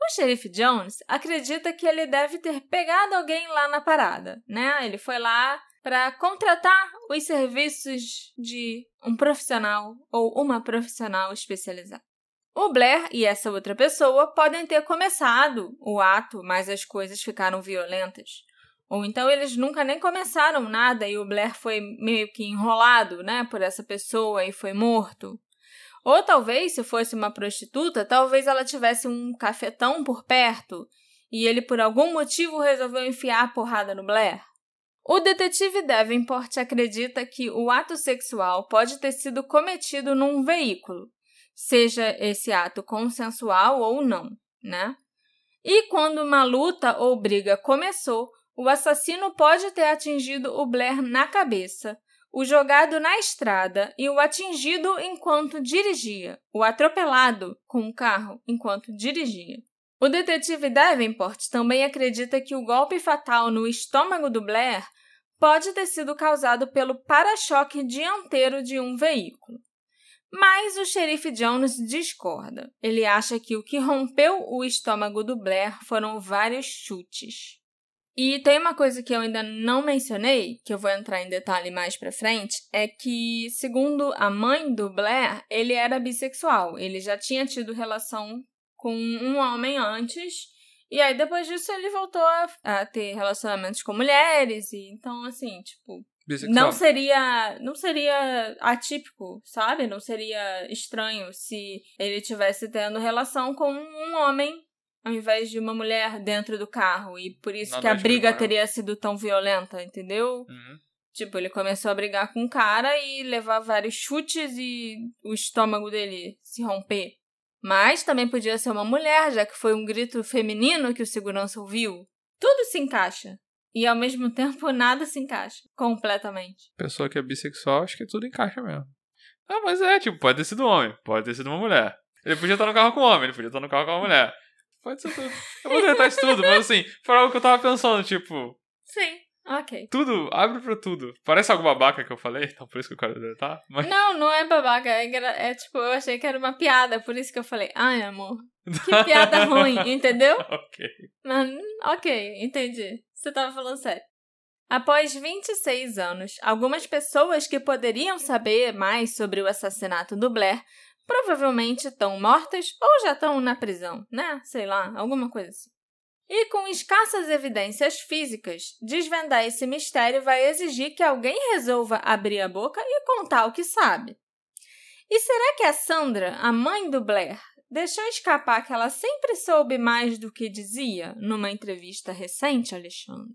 O xerife Jones acredita que ele deve ter pegado alguém lá na parada, né? Ele foi lá para contratar os serviços de um profissional ou uma profissional especializada. O Blair e essa outra pessoa podem ter começado o ato, mas as coisas ficaram violentas. Ou então eles nunca nem começaram nada e o Blair foi meio que enrolado, por essa pessoa e foi morto. Ou talvez, se fosse uma prostituta, talvez ela tivesse um cafetão por perto e ele por algum motivo resolveu enfiar a porrada no Blair. O detetive Davenport acredita que o ato sexual pode ter sido cometido num veículo, seja esse ato consensual ou não, E quando uma luta ou briga começou, o assassino pode ter atingido o Blair na cabeça, o jogado na estrada e o atingido enquanto dirigia, o atropelado com o carro enquanto dirigia. O detetive Davenport também acredita que o golpe fatal no estômago do Blair pode ter sido causado pelo para-choque dianteiro de um veículo. Mas o xerife Jones discorda. Ele acha que o que rompeu o estômago do Blair foram vários chutes. E tem uma coisa que eu ainda não mencionei, que eu vou entrar em detalhe mais pra frente, é que, segundo a mãe do Blair, ele era bissexual. Ele já tinha tido relação com um homem antes, e aí depois disso ele voltou a ter relacionamentos com mulheres, e então, assim, tipo... Não seria atípico, sabe? Não seria estranho se ele tivesse tendo relação com um homem ao invés de uma mulher dentro do carro. E por isso que a briga teria sido tão violenta, entendeu? Uhum. Tipo, ele começou a brigar com um cara e levar vários chutes e o estômago dele se romper. Mas também podia ser uma mulher, já que foi um grito feminino que o segurança ouviu. Tudo se encaixa. E, ao mesmo tempo, nada se encaixa completamente. Pessoa que é bissexual, acho que tudo encaixa mesmo. Ah, mas tipo, pode ter sido um homem, pode ter sido uma mulher. Ele podia estar no carro com um homem, ele podia estar no carro com uma mulher. Pode ser tudo. Eu vou tentar isso tudo, mas assim, foi algo que eu tava pensando, tipo... Sim, ok. Tudo, abre pra tudo. Parece algo babaca que eu falei, então por isso que eu quero deletar. Mas... Não é babaca, é tipo, eu achei que era uma piada, por isso que eu falei, ai, amor, que piada ruim, entendeu? Ok. Mas, ok, entendi. Você tava falando sério. Após 26 anos, algumas pessoas que poderiam saber mais sobre o assassinato do Blair provavelmente estão mortas ou já estão na prisão, né? Sei lá, alguma coisa assim. E com escassas evidências físicas, desvendar esse mistério vai exigir que alguém resolva abrir a boca e contar o que sabe. E será que a Sandra, a mãe do Blair, deixou escapar que ela sempre soube mais do que dizia numa entrevista recente, Alexandre?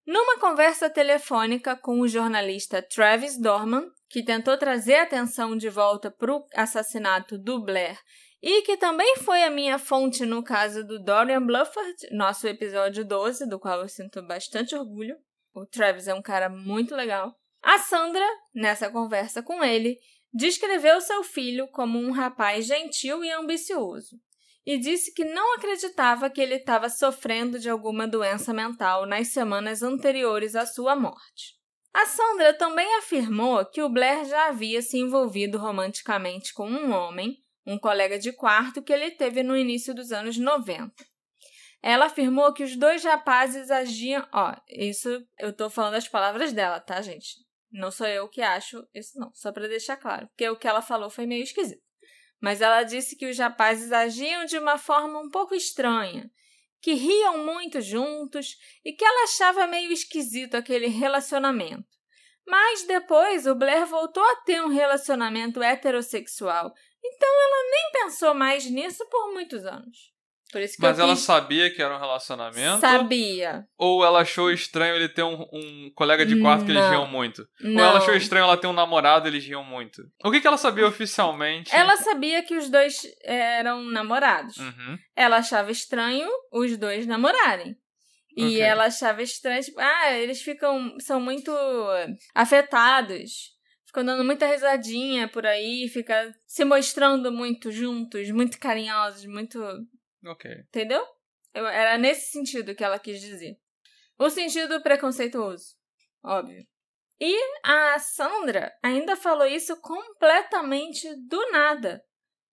Numa conversa telefônica com o jornalista Travis Dorman, que tentou trazer a atenção de volta para o assassinato do Blair e que também foi a minha fonte no caso do Dorian Blufford, nosso episódio 12, do qual eu sinto bastante orgulho. O Travis é um cara muito legal. A Sandra, nessa conversa com ele, descreveu seu filho como um rapaz gentil e ambicioso e disse que não acreditava que ele estava sofrendo de alguma doença mental nas semanas anteriores à sua morte. A Sandra também afirmou que o Blair já havia se envolvido romanticamente com um homem, um colega de quarto que ele teve no início dos anos 90. Ela afirmou que os dois rapazes agiam... isso eu tô falando as palavras dela, tá, gente? Não sou eu que acho isso, não. Só para deixar claro, porque o que ela falou foi meio esquisito. Mas ela disse que os rapazes agiam de uma forma um pouco estranha, que riam muito juntos e que ela achava meio esquisito aquele relacionamento. Mas depois o Blair voltou a ter um relacionamento heterossexual, então ela nem pensou mais nisso por muitos anos. Por isso que Mas ela sabia que era um relacionamento? Sabia. Ou ela achou estranho ele ter um colega de quarto que eles riam muito? Não. Ou ela achou estranho ela ter um namorado e eles riam muito? O que ela sabia oficialmente? Ela sabia que os dois eram namorados. Uhum. Ela achava estranho os dois namorarem. E ela achava estranho, tipo, eles são muito afetados. Ficam dando muita risadinha por aí, fica se mostrando muito juntos, muito carinhosos, muito... Ok. Entendeu? Era nesse sentido que ela quis dizer. O sentido preconceituoso, óbvio. E a Sandra ainda falou isso completamente do nada.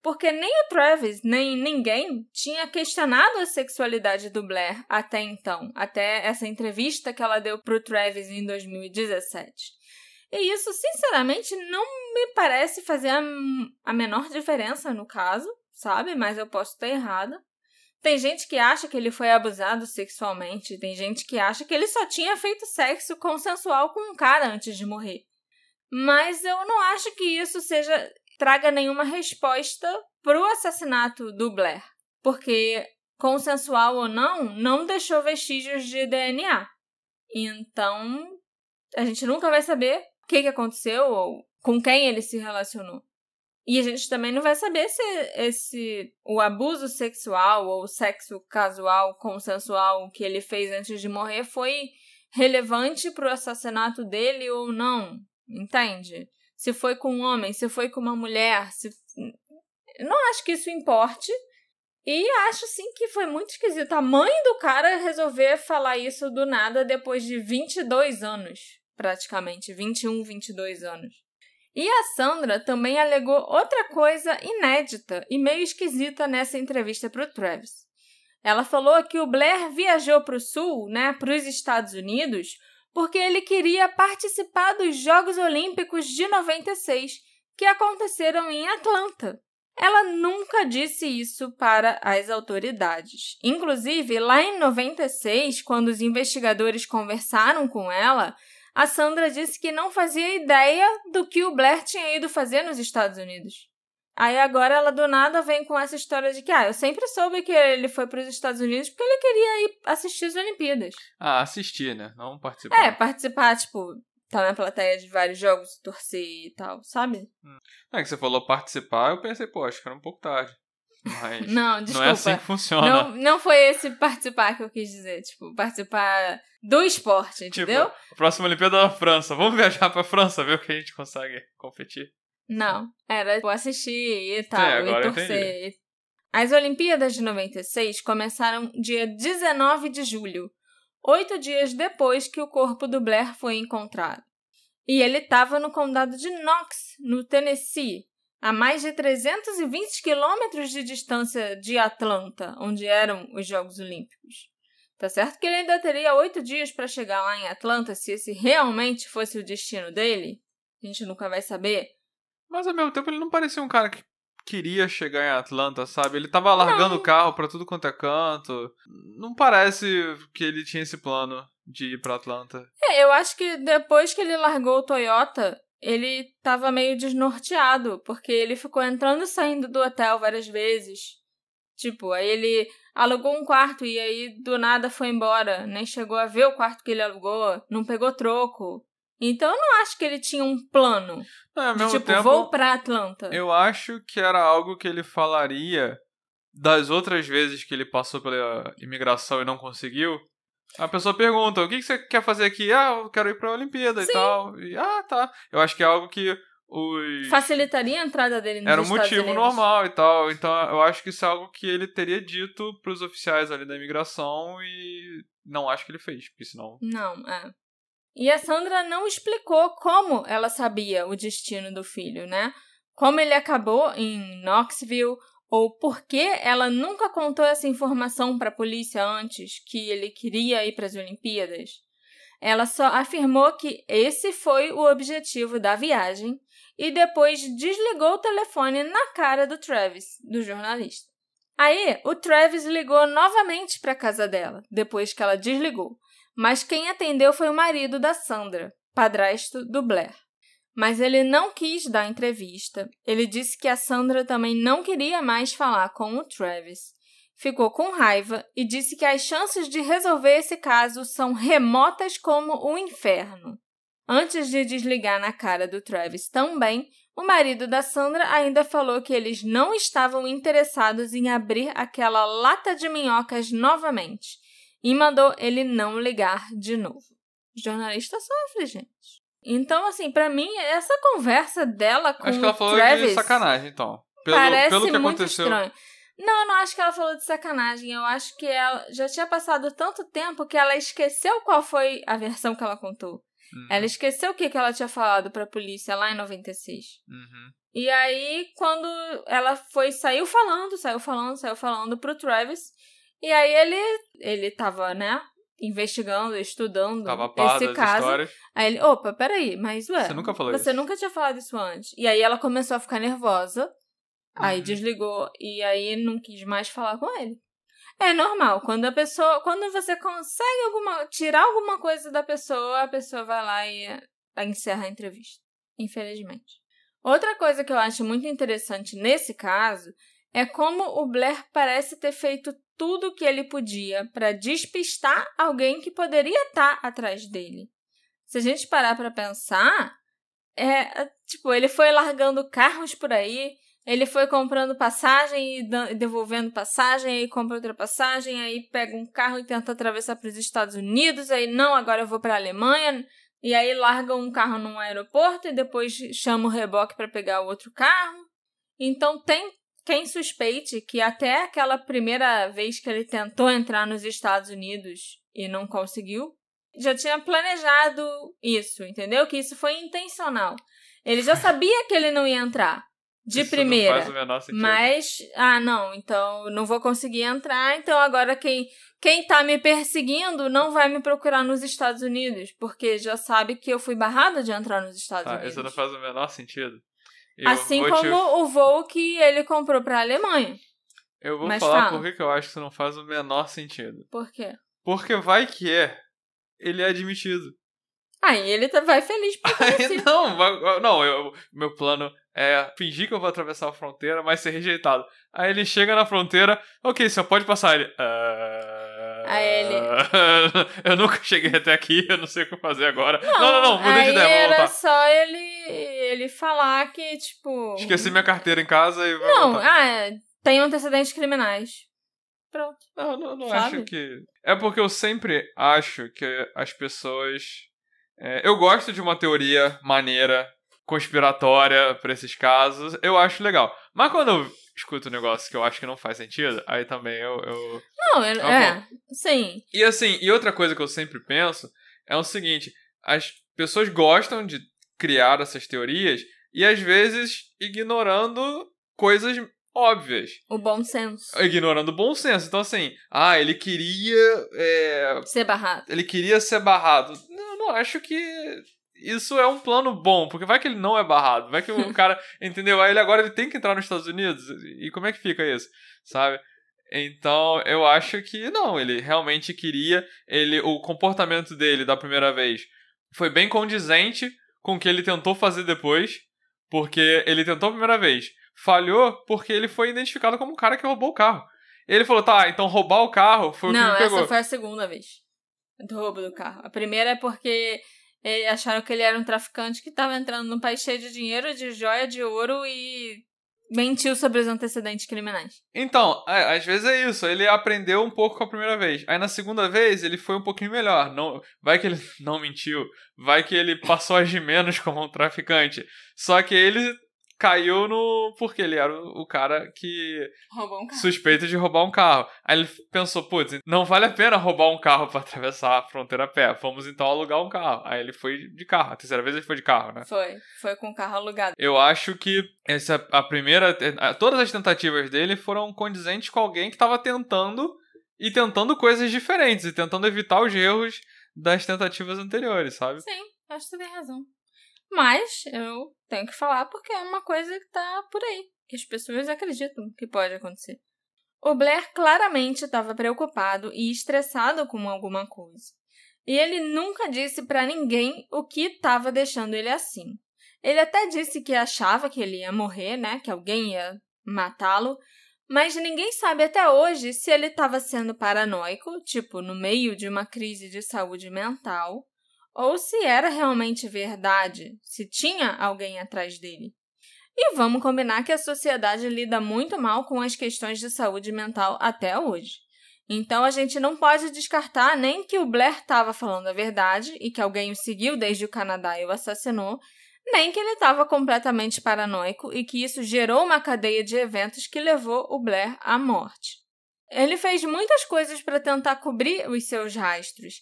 Porque nem o Travis, nem ninguém tinha questionado a sexualidade do Blair até então. Até essa entrevista que ela deu pro Travis em 2017. E isso, sinceramente, não me parece fazer a menor diferença no caso, sabe? Mas eu posso estar errada. Tem gente que acha que ele foi abusado sexualmente. Tem gente que acha que ele só tinha feito sexo consensual com um cara antes de morrer. Mas eu não acho que isso traga nenhuma resposta pro assassinato do Blair. Porque, consensual ou não deixou vestígios de DNA. Então, a gente nunca vai saber o que aconteceu ou com quem ele se relacionou. E a gente também não vai saber se o abuso sexual ou o sexo casual, consensual que ele fez antes de morrer foi relevante para o assassinato dele ou não, entende? Se foi com um homem, se foi com uma mulher, não acho que isso importe. E acho, sim, que foi muito esquisito. A mãe do cara resolver falar isso do nada depois de 22 anos, praticamente. 21, 22 anos. E a Sandra também alegou outra coisa inédita e meio esquisita nessa entrevista para o Travis. Ela falou que o Blair viajou para o sul, para os Estados Unidos, porque ele queria participar dos Jogos Olímpicos de 96, que aconteceram em Atlanta. Ela nunca disse isso para as autoridades. Inclusive, lá em 96, quando os investigadores conversaram com ela, a Sandra disse que não fazia ideia do que o Blair tinha ido fazer nos Estados Unidos. Aí agora ela do nada vem com essa história de que eu sempre soube que ele foi para os Estados Unidos porque ele queria ir assistir as Olimpíadas. Assistir, né? Não participar. Participar, tá na plateia de vários jogos, torcer e tal, sabe? É que você falou participar, eu pensei, acho que era um pouco tarde. Mas não, desculpa. Não é assim que funciona. Não foi esse participar que eu quis dizer. Participar do esporte, entendeu? A próxima Olimpíada é na França. Vamos viajar pra França, ver o que a gente consegue competir. Não, era assistir e tal, agora e torcer. Entendi. As Olimpíadas de 96 começaram dia 19 de julho, 8 dias depois que o corpo do Blair foi encontrado. E ele estava no condado de Knox, no Tennessee, a mais de 320 quilômetros de distância de Atlanta, onde eram os Jogos Olímpicos. Tá certo que ele ainda teria 8 dias para chegar lá em Atlanta, se esse realmente fosse o destino dele. A gente nunca vai saber. Mas, ao mesmo tempo, ele não parecia um cara que queria chegar em Atlanta, sabe? Ele tava largando o carro pra tudo quanto é canto. Não parece que ele tinha esse plano de ir pra Atlanta. Eu acho que depois que ele largou o Toyota, ele tava meio desnorteado, porque ele ficou entrando e saindo do hotel várias vezes. Aí ele alugou um quarto e aí do nada foi embora. Nem chegou a ver o quarto que ele alugou, não pegou troco. Então eu não acho que ele tinha um plano ao mesmo tempo, vou pra Atlanta. Eu acho que era algo que ele falaria das outras vezes que ele passou pela imigração e não conseguiu. A pessoa pergunta, o que você quer fazer aqui? Eu quero ir pra Olimpíada. Sim. E tal. E, tá. Eu acho que é algo que facilitaria a entrada dele nos Estados Unidos. Era um motivo normal e tal. Então eu acho que isso é algo que ele teria dito pros oficiais ali da imigração e não acho que ele fez, porque senão... Não, E a Sandra não explicou como ela sabia o destino do filho, Como ele acabou em Knoxville, ou por que ela nunca contou essa informação para a polícia antes, que ele queria ir para as Olimpíadas. Ela só afirmou que esse foi o objetivo da viagem e depois desligou o telefone na cara do Travis, do jornalista. Aí, o Travis ligou novamente para a casa dela, depois que ela desligou. Mas quem atendeu foi o marido da Sandra, padrasto do Blair. Mas ele não quis dar entrevista. Ele disse que a Sandra também não queria mais falar com o Travis. Ficou com raiva e disse que as chances de resolver esse caso são remotas como o inferno. Antes de desligar na cara do Travis também, o marido da Sandra ainda falou que eles não estavam interessados em abrir aquela lata de minhocas novamente. E mandou ele não ligar de novo. O jornalista sofre, gente. Então, pra mim, essa conversa dela com o Travis... Acho que ela falou de sacanagem, então. Parece pelo que muito aconteceu. estranho. Não, eu não acho que ela falou de sacanagem. Eu acho que ela já tinha passado tanto tempo que ela esqueceu qual foi a versão que ela contou. Ela esqueceu o que ela tinha falado pra polícia lá em 96. E aí, quando ela saiu falando pro Travis... E aí ele tava, investigando, estudando esse caso. Histórias. Aí ele, opa, peraí, mas você nunca falou isso. Você nunca tinha falado isso antes. E aí ela começou a ficar nervosa, aí desligou e aí não quis mais falar com ele. É normal, quando você consegue tirar alguma coisa da pessoa, a pessoa vai lá e encerra a entrevista, infelizmente. Outra coisa que eu acho muito interessante nesse caso é como o Blair parece ter feito tudo o que ele podia para despistar alguém que poderia estar atrás dele. Se a gente parar para pensar, ele foi largando carros por aí, ele foi comprando passagem e devolvendo passagem, aí compra outra passagem, aí pega um carro e tenta atravessar para os Estados Unidos, aí não, agora eu vou para a Alemanha, e aí larga um carro num aeroporto e depois chama o reboque para pegar o outro carro. Então tem quem suspeite que até aquela primeira vez que ele tentou entrar nos Estados Unidos e não conseguiu, já tinha planejado isso, entendeu? Que isso foi intencional. Ele já sabia que ele não ia entrar de Isso primeira. Não faz o menor sentido. Mas, não, então não vou conseguir entrar, então agora quem tá me perseguindo não vai me procurar nos Estados Unidos, porque já sabe que eu fui barrada de entrar nos Estados Unidos. Isso não faz o menor sentido. Assim como o voo que ele comprou pra Alemanha. Eu vou falar por que eu acho que isso não faz o menor sentido. Por quê? Porque vai que ele é admitido. Aí ele vai feliz por isso. Meu plano é fingir que eu vou atravessar a fronteira, mas ser rejeitado. Aí ele chega na fronteira, ok, você pode passar. Ele... Aí ele... eu nunca cheguei até aqui, eu não sei o que fazer agora. Não, mudei de ideia, vou voltar. Era só ele falar que, tipo... Esqueci minha carteira em casa e vou voltar. Tem antecedentes criminais. Pronto. Não acho que... É porque eu sempre acho que as pessoas... eu gosto de uma teoria maneira, conspiratória pra esses casos. Eu acho legal. Mas quando eu escuto um negócio que eu acho que não faz sentido, aí também eu... sim. E assim, e outra coisa que eu sempre penso é o seguinte, as pessoas gostam de criar essas teorias e às vezes ignorando coisas óbvias. O bom senso. Ignorando o bom senso. Então assim, ele queria... ser barrado. Ele queria ser barrado. Eu não acho que... Isso é um plano bom, porque vai que ele não é barrado, vai que o cara, entendeu? Aí agora ele tem que entrar nos Estados Unidos, e como é que fica isso, sabe? Então, eu acho que não, ele realmente queria, o comportamento dele da primeira vez foi bem condizente com o que ele tentou fazer depois, porque ele tentou a primeira vez, falhou porque ele foi identificado como um cara que roubou o carro. Ele falou, então roubar o carro foi o que me pegou. Não, essa foi a segunda vez do roubo do carro. A primeira é porque... acharam que ele era um traficante que estava entrando num país cheio de dinheiro, de joia, de ouro e mentiu sobre os antecedentes criminais. Então, às vezes é isso. Ele aprendeu um pouco com a primeira vez. Aí na segunda vez ele foi um pouquinho melhor. Não, vai que ele não mentiu. Vai que ele passou a agir menos como um traficante. Só que ele caiu porque ele era o cara que... roubou um carro. Suspeito de roubar um carro. Aí ele pensou, não vale a pena roubar um carro pra atravessar a fronteira a pé. Vamos então alugar um carro. Aí ele foi de carro. A terceira vez ele foi de carro, né? Foi com o carro alugado. Eu acho que todas as tentativas dele foram condizentes com alguém que tava tentando coisas diferentes e tentando evitar os erros das tentativas anteriores, sabe? Sim, acho que você tem razão. Mas eu tenho que falar porque é uma coisa que tá por aí, que as pessoas acreditam que pode acontecer. O Blair claramente estava preocupado e estressado com alguma coisa. E ele nunca disse pra ninguém o que estava deixando ele assim. Ele até disse que achava que ele ia morrer, né? Que alguém ia matá-lo. Mas ninguém sabe até hoje se ele estava sendo paranoico, tipo, no meio de uma crise de saúde mental, ou se era realmente verdade, se tinha alguém atrás dele. E vamos combinar que a sociedade lida muito mal com as questões de saúde mental até hoje. Então a gente não pode descartar nem que o Blair estava falando a verdade e que alguém o seguiu desde o Canadá e o assassinou, nem que ele estava completamente paranoico e que isso gerou uma cadeia de eventos que levou o Blair à morte. Ele fez muitas coisas para tentar cobrir os seus rastros.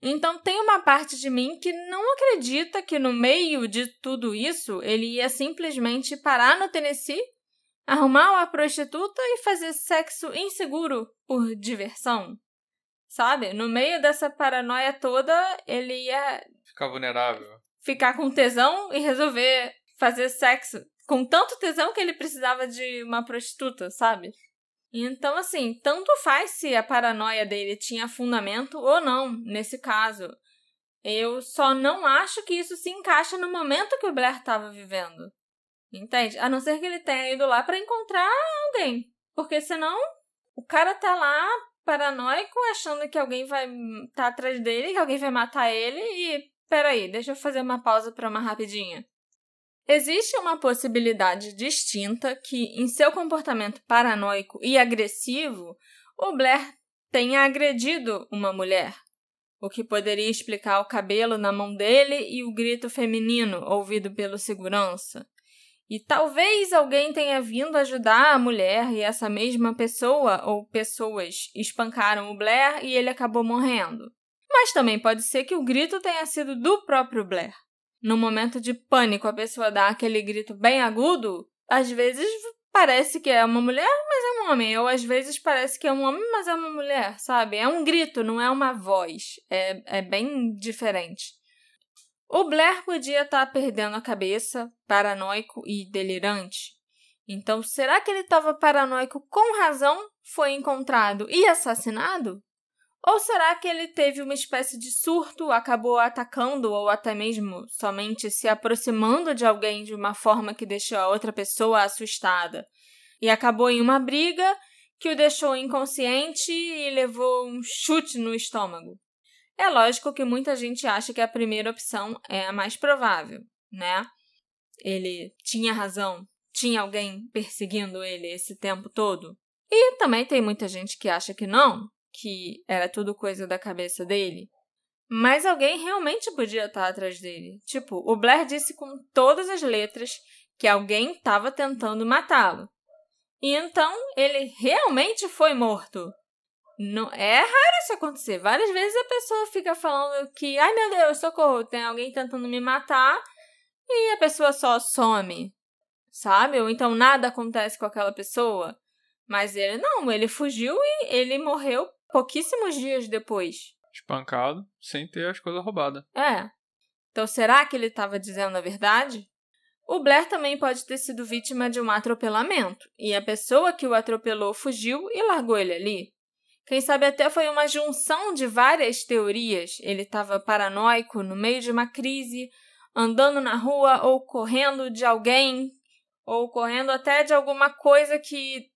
Então tem uma parte de mim que não acredita que no meio de tudo isso ele ia simplesmente parar no Tennessee, arrumar uma prostituta e fazer sexo inseguro por diversão. Sabe? No meio dessa paranoia toda, ele ia... ficar vulnerável. Ficar com tesão e resolver fazer sexo com tanto tesão que ele precisava de uma prostituta, sabe? Então, assim, tanto faz se a paranoia dele tinha fundamento ou não, nesse caso. Eu só não acho que isso se encaixa no momento que o Blair estava vivendo. Entende? A não ser que ele tenha ido lá para encontrar alguém. Porque senão, o cara tá lá, paranoico, achando que alguém vai estar atrás dele, que alguém vai matar ele e... Peraí, deixa eu fazer uma pausa para uma rapidinha. Existe uma possibilidade distinta que, em seu comportamento paranoico e agressivo, o Blair tenha agredido uma mulher, o que poderia explicar o cabelo na mão dele e o grito feminino ouvido pelo segurança. E talvez alguém tenha vindo ajudar a mulher e essa mesma pessoa ou pessoas espancaram o Blair e ele acabou morrendo. Mas também pode ser que o grito tenha sido do próprio Blair. no momento de pânico a pessoa dá aquele grito bem agudo, às vezes parece que é uma mulher, mas é um homem. Ou às vezes parece que é um homem, mas é uma mulher, sabe? É um grito, não é uma voz. É bem diferente. O Blair podia estar perdendo a cabeça, paranoico e delirante. Então, será que ele estava paranoico com razão, foi encontrado e assassinado? Ou será que ele teve uma espécie de surto, acabou atacando ou até mesmo somente se aproximando de alguém de uma forma que deixou a outra pessoa assustada e acabou em uma briga que o deixou inconsciente e levou um chute no estômago? É lógico que muita gente acha que a primeira opção é a mais provável, né? Ele tinha razão, tinha alguém perseguindo ele esse tempo todo. E também tem muita gente que acha que não, que era tudo coisa da cabeça dele. Mas alguém realmente podia estar atrás dele. Tipo, o Blair disse com todas as letras que alguém estava tentando matá-lo. E então ele realmente foi morto. Não, é raro isso acontecer. Várias vezes a pessoa fica falando que, ai meu Deus, socorro, tem alguém tentando me matar, e a pessoa só some, sabe? Ou então nada acontece com aquela pessoa. Mas ele não, ele fugiu e ele morreu pouquíssimos dias depois. Espancado, sem ter as coisas roubadas. É. Então, será que ele estava dizendo a verdade? O Blair também pode ter sido vítima de um atropelamento, e a pessoa que o atropelou fugiu e largou ele ali. Quem sabe até foi uma junção de várias teorias. Ele estava paranoico, no meio de uma crise, andando na rua ou correndo de alguém, ou correndo até de alguma coisa que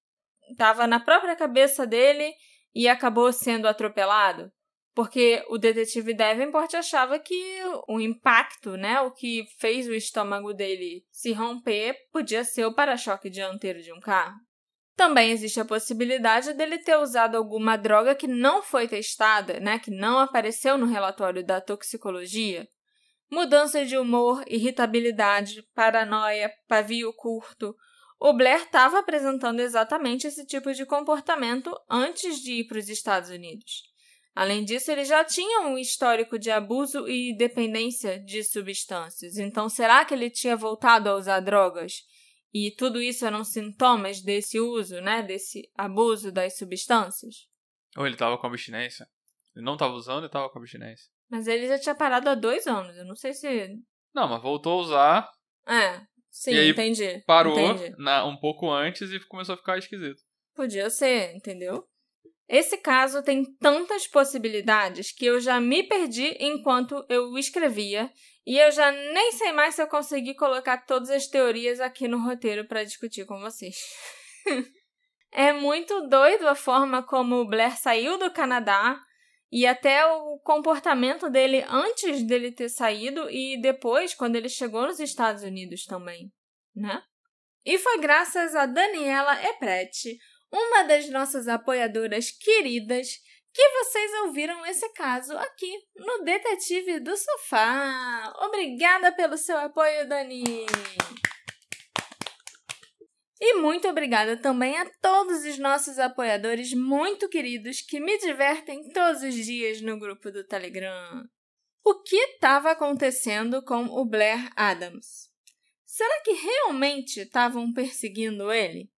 estava na própria cabeça dele e acabou sendo atropelado. Porque o detetive Davenport achava que o impacto, né, o que fez o estômago dele se romper, podia ser o para-choque dianteiro de um carro. Também existe a possibilidade dele ter usado alguma droga que não foi testada, né, que não apareceu no relatório da toxicologia. Mudança de humor, irritabilidade, paranoia, pavio curto. O Blair estava apresentando exatamente esse tipo de comportamento antes de ir para os Estados Unidos. Além disso, ele já tinha um histórico de abuso e dependência de substâncias. Então, será que ele tinha voltado a usar drogas? E tudo isso eram sintomas desse uso, né? Desse abuso das substâncias? Ou ele tava com abstinência. Ele não tava usando e tava com abstinência. Mas ele já tinha parado há 2 anos. Eu não sei se... Não, mas voltou a usar. Sim, e aí entendi. Parou entendi. Um pouco antes e começou a ficar esquisito. Podia ser, entendeu? Esse caso tem tantas possibilidades que eu já me perdi enquanto eu escrevia e eu já nem sei mais se eu consegui colocar todas as teorias aqui no roteiro para discutir com vocês. É muito doido a forma como o Blair saiu do Canadá e até o comportamento dele antes dele ter saído e depois, quando ele chegou nos Estados Unidos também, né? E foi graças a Daniela Epretti, uma das nossas apoiadoras queridas, que vocês ouviram esse caso aqui no Detetive do Sofá. Obrigada pelo seu apoio, Dani! E muito obrigada também a todos os nossos apoiadores muito queridos que me divertem todos os dias no grupo do Telegram. O que estava acontecendo com o Blair Adams? Será que realmente estavam perseguindo ele?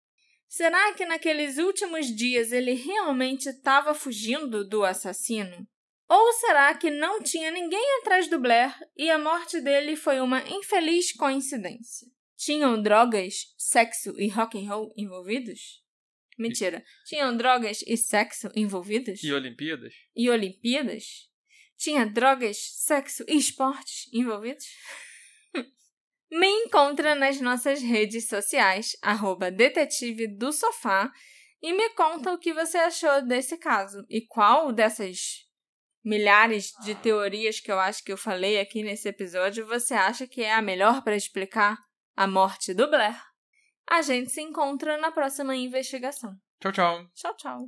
Será que naqueles últimos dias ele realmente estava fugindo do assassino? Ou será que não tinha ninguém atrás do Blair e a morte dele foi uma infeliz coincidência? Tinham drogas, sexo e rock and roll envolvidos? Mentira. Tinham drogas e sexo envolvidos? E Olimpíadas? E Olimpíadas? Tinha drogas, sexo e esportes envolvidos? Me encontra nas nossas redes sociais, @detetive do sofá, e me conta o que você achou desse caso e qual dessas milhares de teorias que eu acho que eu falei aqui nesse episódio você acha que é a melhor para explicar a morte do Blair. A gente se encontra na próxima investigação. Tchau, tchau. Tchau, tchau.